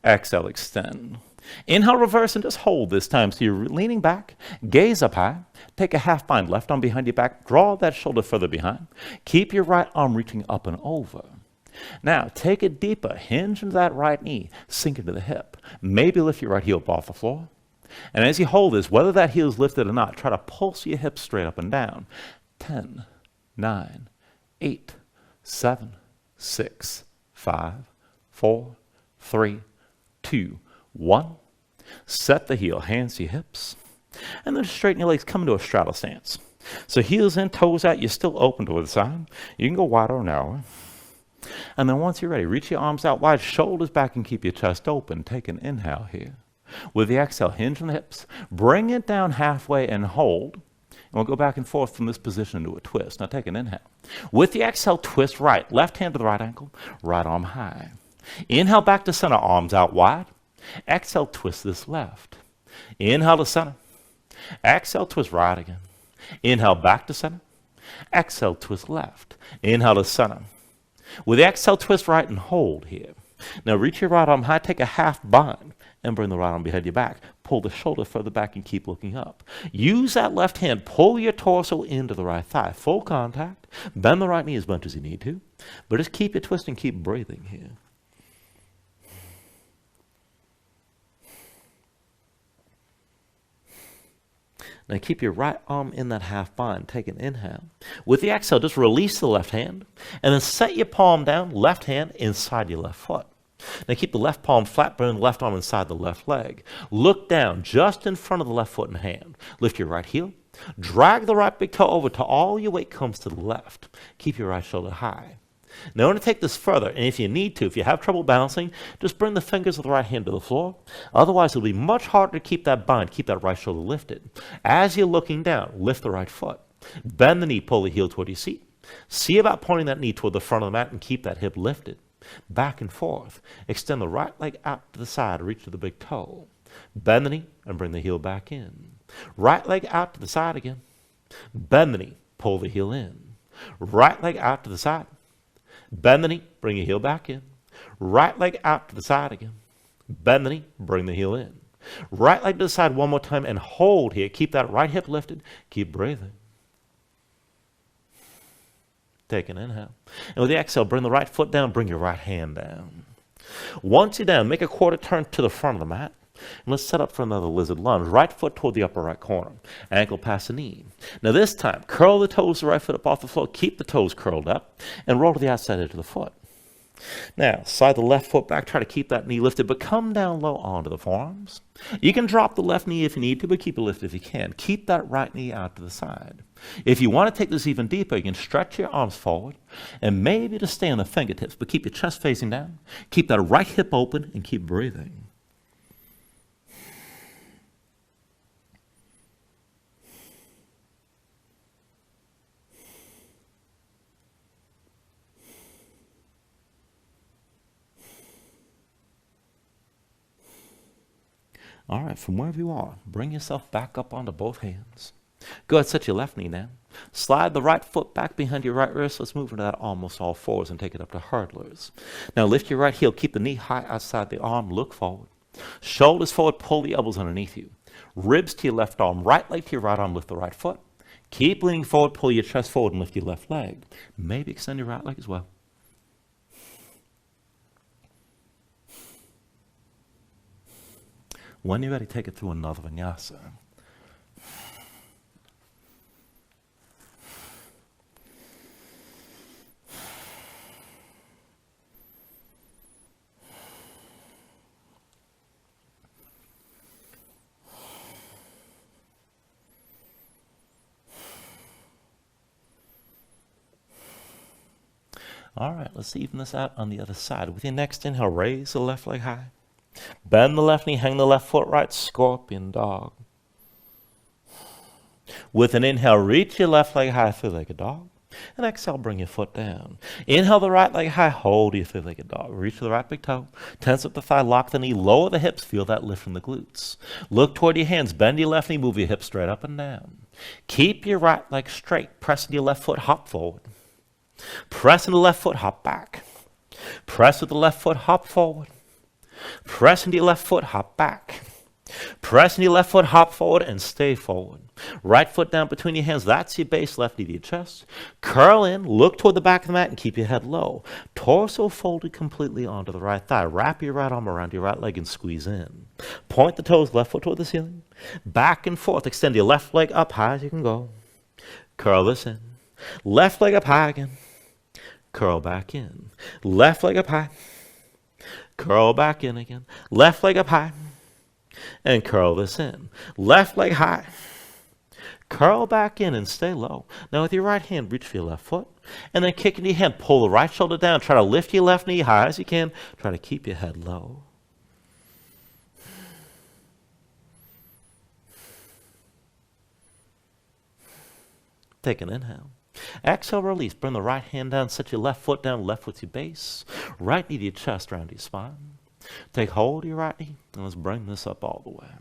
Exhale, extend. Inhale, reverse, and just hold this time. So you're leaning back, gaze up high, take a half bind, left arm behind your back, draw that shoulder further behind. Keep your right arm reaching up and over. Now, take it deeper, hinge into that right knee, sink into the hip. Maybe lift your right heel up off the floor. And as you hold this, whether that heel is lifted or not, try to pulse your hips straight up and down. 10, 9, 8, 7, 6, 5, 4, 3, 2, 1. Set the heel, hands to your hips. And then straighten your legs, come into a straddle stance. So heels in, toes out, you're still open to the side. You can go wider or narrower. And then once you're ready, reach your arms out wide, shoulders back, and keep your chest open. Take an inhale here. With the exhale, hinge on the hips. Bring it down halfway and hold. And we'll go back and forth from this position into a twist. Now take an inhale. With the exhale, twist right. Left hand to the right ankle, right arm high. Inhale back to center, arms out wide. Exhale, twist this left. Inhale to center. Exhale, twist right again. Inhale back to center. Exhale, twist left. Inhale to center. With the exhale, twist right and hold here. Now reach your right arm high, take a half bind, and bring the right arm behind your back. Pull the shoulder further back and keep looking up. Use that left hand, pull your torso into the right thigh. Full contact. Bend the right knee as much as you need to. But just keep your twist and keep breathing here. Now keep your right arm in that half bind. Take an inhale. With the exhale, just release the left hand. And then set your palm down, left hand inside your left foot. Now keep the left palm flat, bring the left arm inside the left leg. Look down just in front of the left foot and hand. Lift your right heel. Drag the right big toe over till all your weight comes to the left. Keep your right shoulder high. Now, I want to take this further, and if you need to, if you have trouble balancing, just bring the fingers of the right hand to the floor. Otherwise, it'll be much harder to keep that bind, keep that right shoulder lifted. As you're looking down, lift the right foot. Bend the knee, pull the heel toward your seat. See about pointing that knee toward the front of the mat and keep that hip lifted. Back and forth. Extend the right leg out to the side, reach to the big toe. Bend the knee and bring the heel back in. Right leg out to the side again. Bend the knee, pull the heel in. Right leg out to the side. Bend the knee, bring your heel back in. Right leg out to the side again. Bend the knee, bring the heel in. Right leg to the side one more time and hold here. Keep that right hip lifted. Keep breathing. Take an inhale. And with the exhale, bring the right foot down, bring your right hand down. Once you're down, make a quarter turn to the front of the mat. And let's set up for another lizard lunge. Right foot toward the upper right corner. Ankle past the knee. Now this time, curl the toes, the right foot up off the floor. Keep the toes curled up. And roll to the outside edge of the foot. Now, slide the left foot back. Try to keep that knee lifted, but come down low onto the forearms. You can drop the left knee if you need to, but keep it lifted if you can. Keep that right knee out to the side. If you want to take this even deeper, you can stretch your arms forward and maybe just stay on the fingertips, but keep your chest facing down. Keep that right hip open and keep breathing. All right, from wherever you are, bring yourself back up onto both hands. Go ahead, set your left knee down. Slide the right foot back behind your right wrist. Let's move into that almost all fours and take it up to hurdlers. Now lift your right heel. Keep the knee high outside the arm. Look forward. Shoulders forward. Pull the elbows underneath you. Ribs to your left arm. Right leg to your right arm. Lift the right foot. Keep leaning forward. Pull your chest forward and lift your left leg. Maybe extend your right leg as well. When you're ready, take it through another vinyasa. All right, let's even this out on the other side. With your next inhale, raise the left leg high. Bend the left knee, hang the left foot right, scorpion dog. With an inhale, reach your left leg high, three-legged dog. And exhale, bring your foot down. Inhale the right leg high, hold your three-legged dog. Reach for the right big toe. Tense up the thigh, lock the knee, lower the hips, feel that lift from the glutes. Look toward your hands, bend your left knee, move your hips straight up and down. Keep your right leg straight, press into your left foot, hop forward. Press into the left foot, hop back. Press with the left foot, hop forward. Press into your left foot, hop back. Press into your left foot, hop forward, and stay forward. Right foot down between your hands, that's your base, left knee to your chest. Curl in, look toward the back of the mat, and keep your head low. Torso folded completely onto the right thigh. Wrap your right arm around your right leg and squeeze in. Point the toes, left foot toward the ceiling. Back and forth, extend your left leg up high as you can go. Curl this in. Left leg up high again. Curl back in. Left leg up high. Curl back in again. Left leg up high. And curl this in. Left leg high. Curl back in and stay low. Now with your right hand, reach for your left foot. And then kick into your hand. Pull the right shoulder down. Try to lift your left knee high as you can. Try to keep your head low. Take an inhale. Exhale, release. Bring the right hand down. Set your left foot down. Left with your base. Right knee to your chest, round your spine. Take hold of your right knee. And let's bring this up all the way.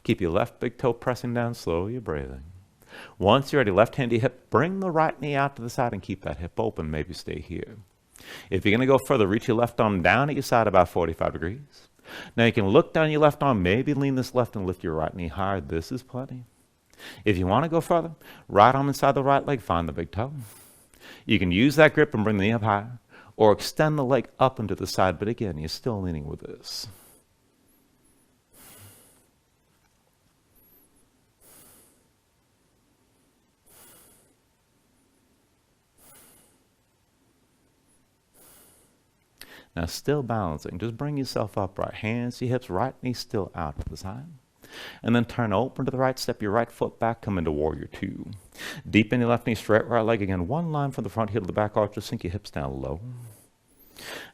Keep your left big toe pressing down. Slowly you're breathing. Once you're ready, left hand to your hip. Bring the right knee out to the side and keep that hip open. Maybe stay here. If you're going to go further, reach your left arm down at your side about 45 degrees. Now you can look down your left arm. Maybe lean this left and lift your right knee higher. This is plenty. If you want to go further, right arm inside the right leg, find the big toe. You can use that grip and bring the knee up higher, or extend the leg up and to the side, but again, you're still leaning with this. Now still balancing, just bring yourself upright. Hands to your hips, right knee still out to the side. And then turn open to the right, step your right foot back, come into warrior two. Deep in your left knee, straight right leg again, one line from the front heel to the back arch, just sink your hips down low.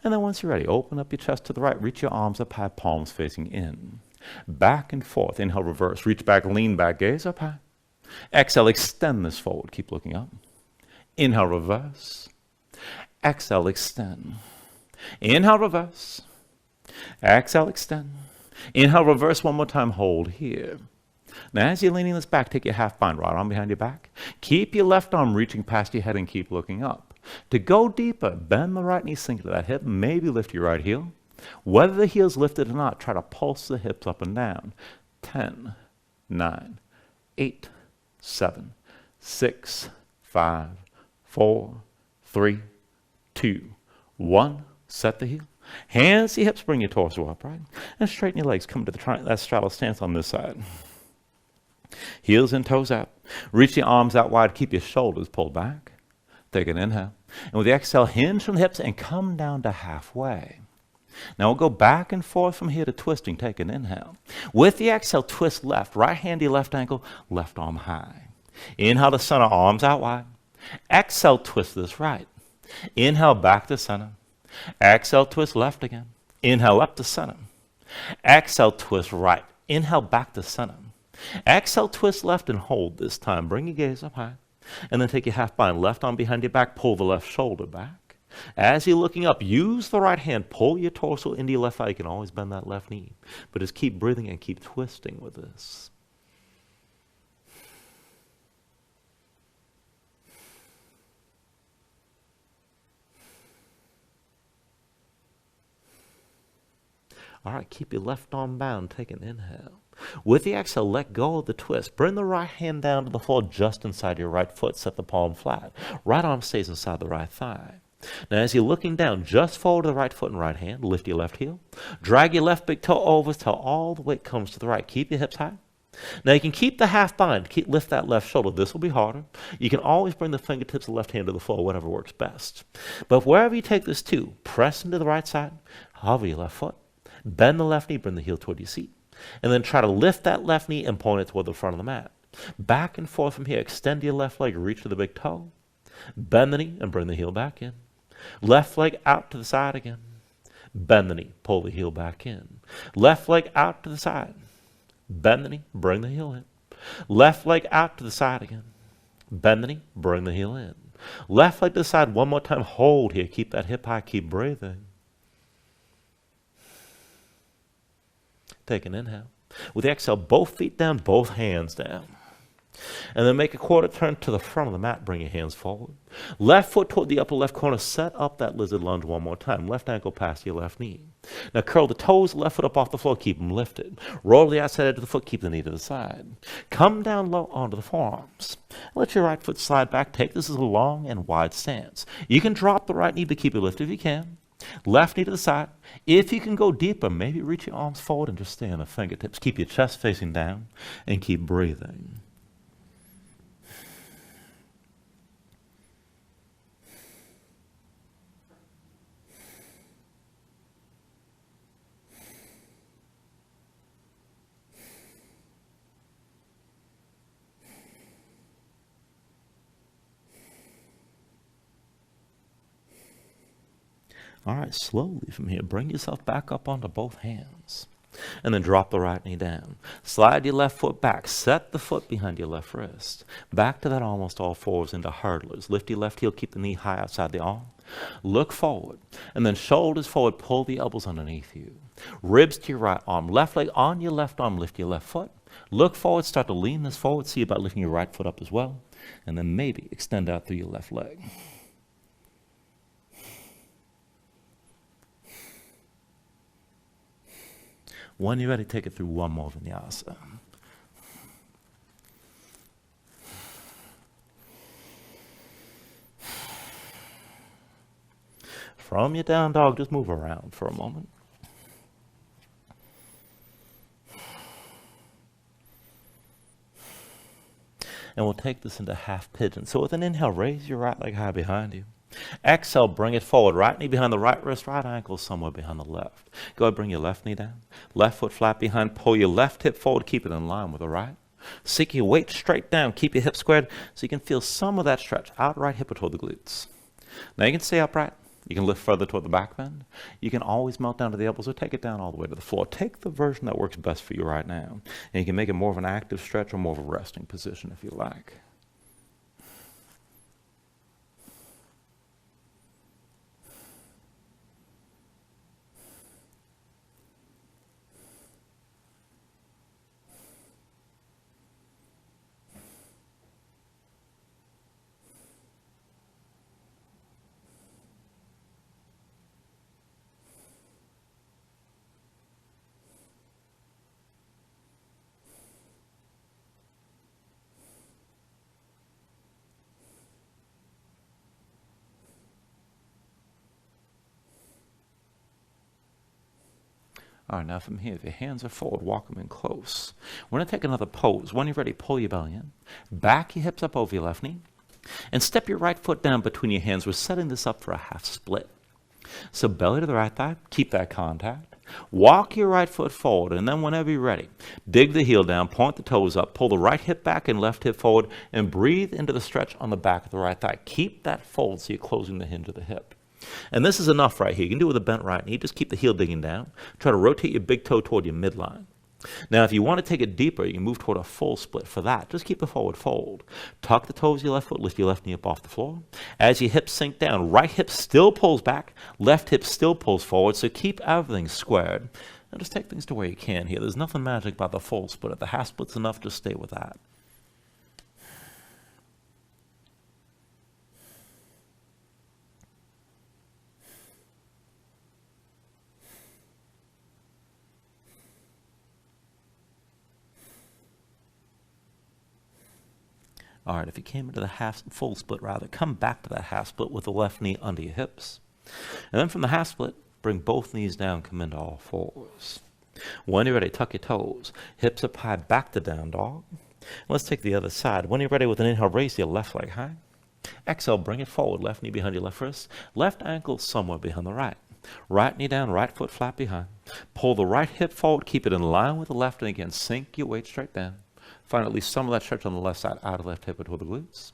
And then once you're ready, open up your chest to the right, reach your arms up high, palms facing in. Back and forth, inhale, reverse, reach back, lean back, gaze up high. Exhale, extend this forward, keep looking up. Inhale, reverse. Exhale, extend. Inhale, reverse. Exhale, extend. Inhale, reverse one more time, hold here. Now as you're leaning this back, take your half bind, right arm behind your back. Keep your left arm reaching past your head and keep looking up. To go deeper, bend the right knee, sink to that hip, maybe lift your right heel. Whether the heel's lifted or not, try to pulse the hips up and down. 10, 9, 8, 7, 6, 5, 4, 3, 2, 1. Set the heel. Hands to your hips, bring your torso upright. And straighten your legs. Come to that straddle stance on this side. Heels and toes out. Reach your arms out wide. Keep your shoulders pulled back. Take an inhale. And with the exhale, hinge from the hips and come down to halfway. Now we'll go back and forth from here to twisting. Take an inhale. With the exhale, twist left. Right hand to your left ankle, left arm high. Inhale to center, arms out wide. Exhale, twist this right. Inhale, back to center. Exhale, twist left again. Inhale, up to center. Exhale, twist right. Inhale, back to center. Exhale, twist left and hold this time. Bring your gaze up high. And then take your half bind, left arm behind your back, pull the left shoulder back. As you're looking up, use the right hand, pull your torso into your left thigh. You can always bend that left knee. But just keep breathing and keep twisting with this. All right, keep your left arm bound. Take an inhale. With the exhale, let go of the twist. Bring the right hand down to the floor just inside your right foot. Set the palm flat. Right arm stays inside the right thigh. Now, as you're looking down, just forward to the right foot and right hand. Lift your left heel. Drag your left big toe over till all the weight comes to the right. Keep your hips high. Now, you can keep the half bind. Lift that left shoulder. This will be harder. You can always bring the fingertips of the left hand to the floor, whatever works best. But wherever you take this to, press into the right side. Hover your left foot. Bend the left knee. Bring the heel toward your seat. And then try to lift that left knee and point it toward the front of the mat. Back and forth from here. Extend your left leg, reach to the big toe. Bend the knee and bring the heel back in. Left leg out to the side again. Bend the knee, pull the heel back in. Left leg out to the side. Bend the knee, bring the heel in. Left leg out to the side again. Bend the knee, bring the heel in. Left leg to the side one more time. Hold here. Keep that hip high. Keep breathing. Take an inhale. With the exhale, both feet down, both hands down. And then make a quarter turn to the front of the mat. Bring your hands forward. Left foot toward the upper left corner. Set up that lizard lunge one more time. Left ankle past your left knee. Now curl the toes, left foot up off the floor. Keep them lifted. Roll the outside edge of the foot. Keep the knee to the side. Come down low onto the forearms. Let your right foot slide back. Take this as a long and wide stance. You can drop the right knee, but keep it lifted if you can. Left knee to the side. If you can go deeper, maybe reach your arms forward and just stay on the fingertips. Keep your chest facing down and keep breathing. All right, slowly from here, bring yourself back up onto both hands. And then drop the right knee down. Slide your left foot back. Set the foot behind your left wrist. Back to that almost all fours into hurdlers. Lift your left heel, keep the knee high outside the arm. Look forward. And then shoulders forward, pull the elbows underneath you. Ribs to your right arm. Left leg on your left arm, lift your left foot. Look forward, start to lean this forward. See about lifting your right foot up as well. And then maybe extend out through your left leg. When you're ready, take it through one more vinyasa. From your down dog, just move around for a moment. And we'll take this into half pigeon. So with an inhale, raise your right leg high behind you. Exhale, bring it forward. Right knee behind the right wrist, right ankle somewhere behind the left. Go ahead, bring your left knee down. Left foot flat behind. Pull your left hip forward. Keep it in line with the right. Sink your weight straight down. Keep your hips squared so you can feel some of that stretch out right hip or toward the glutes. Now you can stay upright. You can lift further toward the back bend. You can always melt down to the elbows or take it down all the way to the floor. Take the version that works best for you right now. And you can make it more of an active stretch or more of a resting position if you like. All right, now from here, if your hands are forward, walk them in close. We're going to take another pose. When you're ready, pull your belly in. Back your hips up over your left knee. And step your right foot down between your hands. We're setting this up for a half split. So belly to the right thigh. Keep that contact. Walk your right foot forward, and then whenever you're ready, dig the heel down, point the toes up, pull the right hip back and left hip forward, and breathe into the stretch on the back of the right thigh. Keep that fold so you're closing the hinge of the hip. And this is enough right here. You can do it with a bent right knee. Just keep the heel digging down. Try to rotate your big toe toward your midline. Now, if you want to take it deeper, you can move toward a full split. For that, just keep a forward fold. Tuck the toes of your left foot, lift your left knee up off the floor. As your hips sink down, right hip still pulls back, left hip still pulls forward, so keep everything squared. Now just take things to where you can here. There's nothing magic about the full split. If the half split's enough, just stay with that. All right, if you came into the full split rather, come back to that half split with the left knee under your hips. And then from the half split, bring both knees down, come into all fours. When you're ready, tuck your toes. Hips up high, back to down dog. Let's take the other side. When you're ready with an inhale, raise your left leg high. Exhale, bring it forward. Left knee behind your left wrist. Left ankle somewhere behind the right. Right knee down, right foot flat behind. Pull the right hip forward, keep it in line with the left, and again, sink your weight straight down. Find at least some of that stretch on the left side, out of left hip or toward the glutes.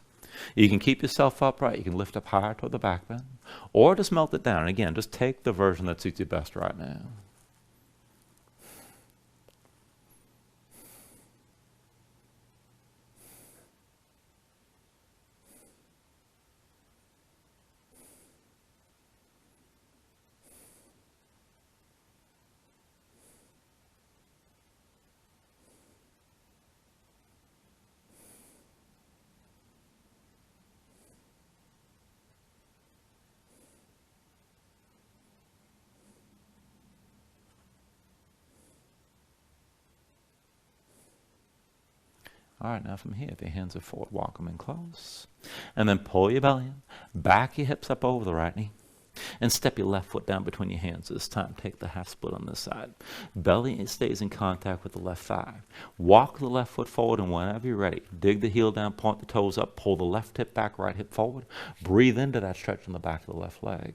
You can keep yourself upright. You can lift up higher toward the back bend. Or just melt it down. And again, just take the version that suits you best right now. All right, now from here, if your hands are forward, walk them in close. And then pull your belly in, back your hips up over the right knee, and step your left foot down between your hands this time. Take the half split on this side. Belly stays in contact with the left thigh. Walk the left foot forward, and whenever you're ready, dig the heel down, point the toes up, pull the left hip back, right hip forward. Breathe into that stretch on the back of the left leg.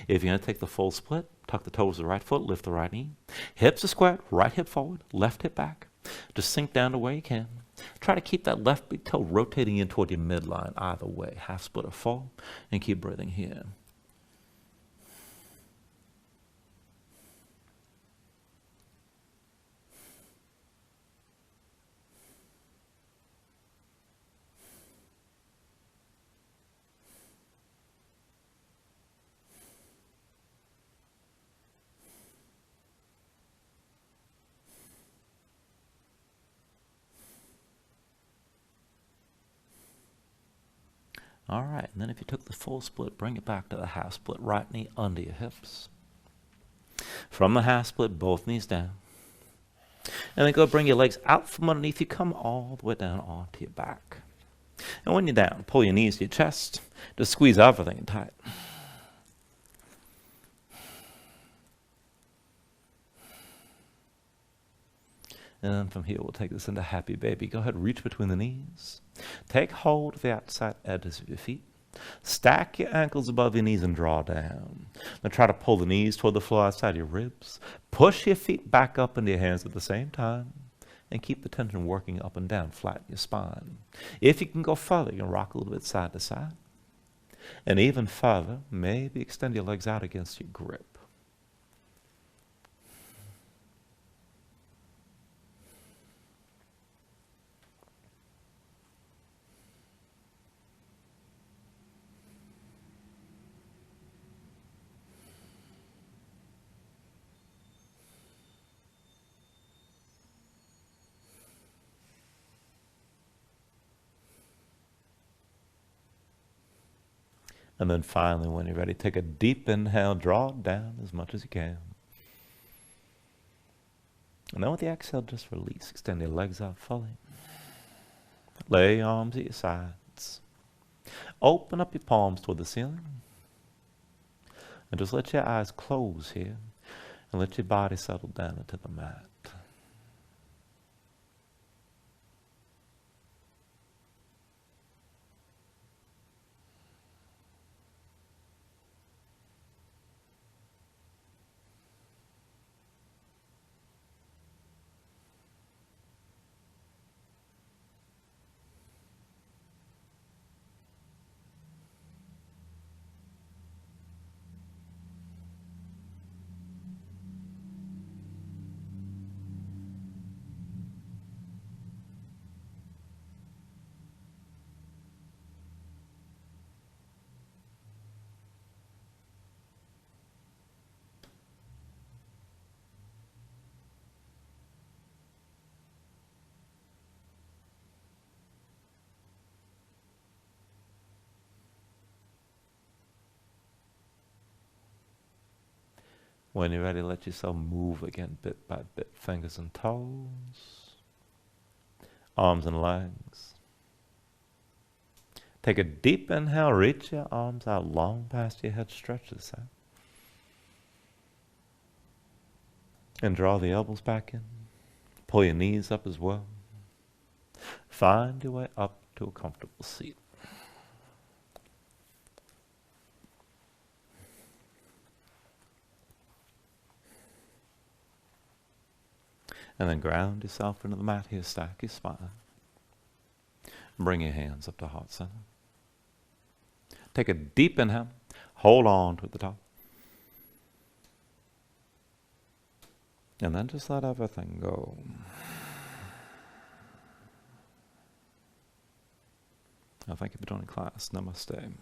If you're going to take the full split, tuck the toes of the right foot, lift the right knee. Hips are squared, right hip forward, left hip back. Just sink down to where you can. Try to keep that left big toe rotating in toward your midline either way. Half split or full, and keep breathing here. All right, and then if you took the full split, bring it back to the half split. Right knee under your hips. From the half split, both knees down. And then go bring your legs out from underneath you. Come all the way down onto your back. And when you're down, pull your knees to your chest. Just squeeze everything tight. And then from here, we'll take this into happy baby. Go ahead, reach between the knees. Take hold of the outside edges of your feet. Stack your ankles above your knees and draw down. Now try to pull the knees toward the floor outside your ribs. Push your feet back up into your hands at the same time. And keep the tension working up and down, flatten your spine. If you can go further, you can rock a little bit side to side. And even further, maybe extend your legs out against your grip. And then finally, when you're ready, take a deep inhale, draw it down as much as you can. And then with the exhale, just release. Extend your legs out fully. Lay your arms at your sides. Open up your palms toward the ceiling. And just let your eyes close here. And let your body settle down into the mat. When you're ready, let yourself move again bit by bit. Fingers and toes. Arms and legs. Take a deep inhale. Reach your arms out long past your head. Stretch this out. And draw the elbows back in. Pull your knees up as well. Find your way up to a comfortable seat. And then ground yourself into the mat here. Stack your spine. Bring your hands up to heart center. Take a deep inhale. Hold on to the top. And then just let everything go. Thank you for joining class. Namaste.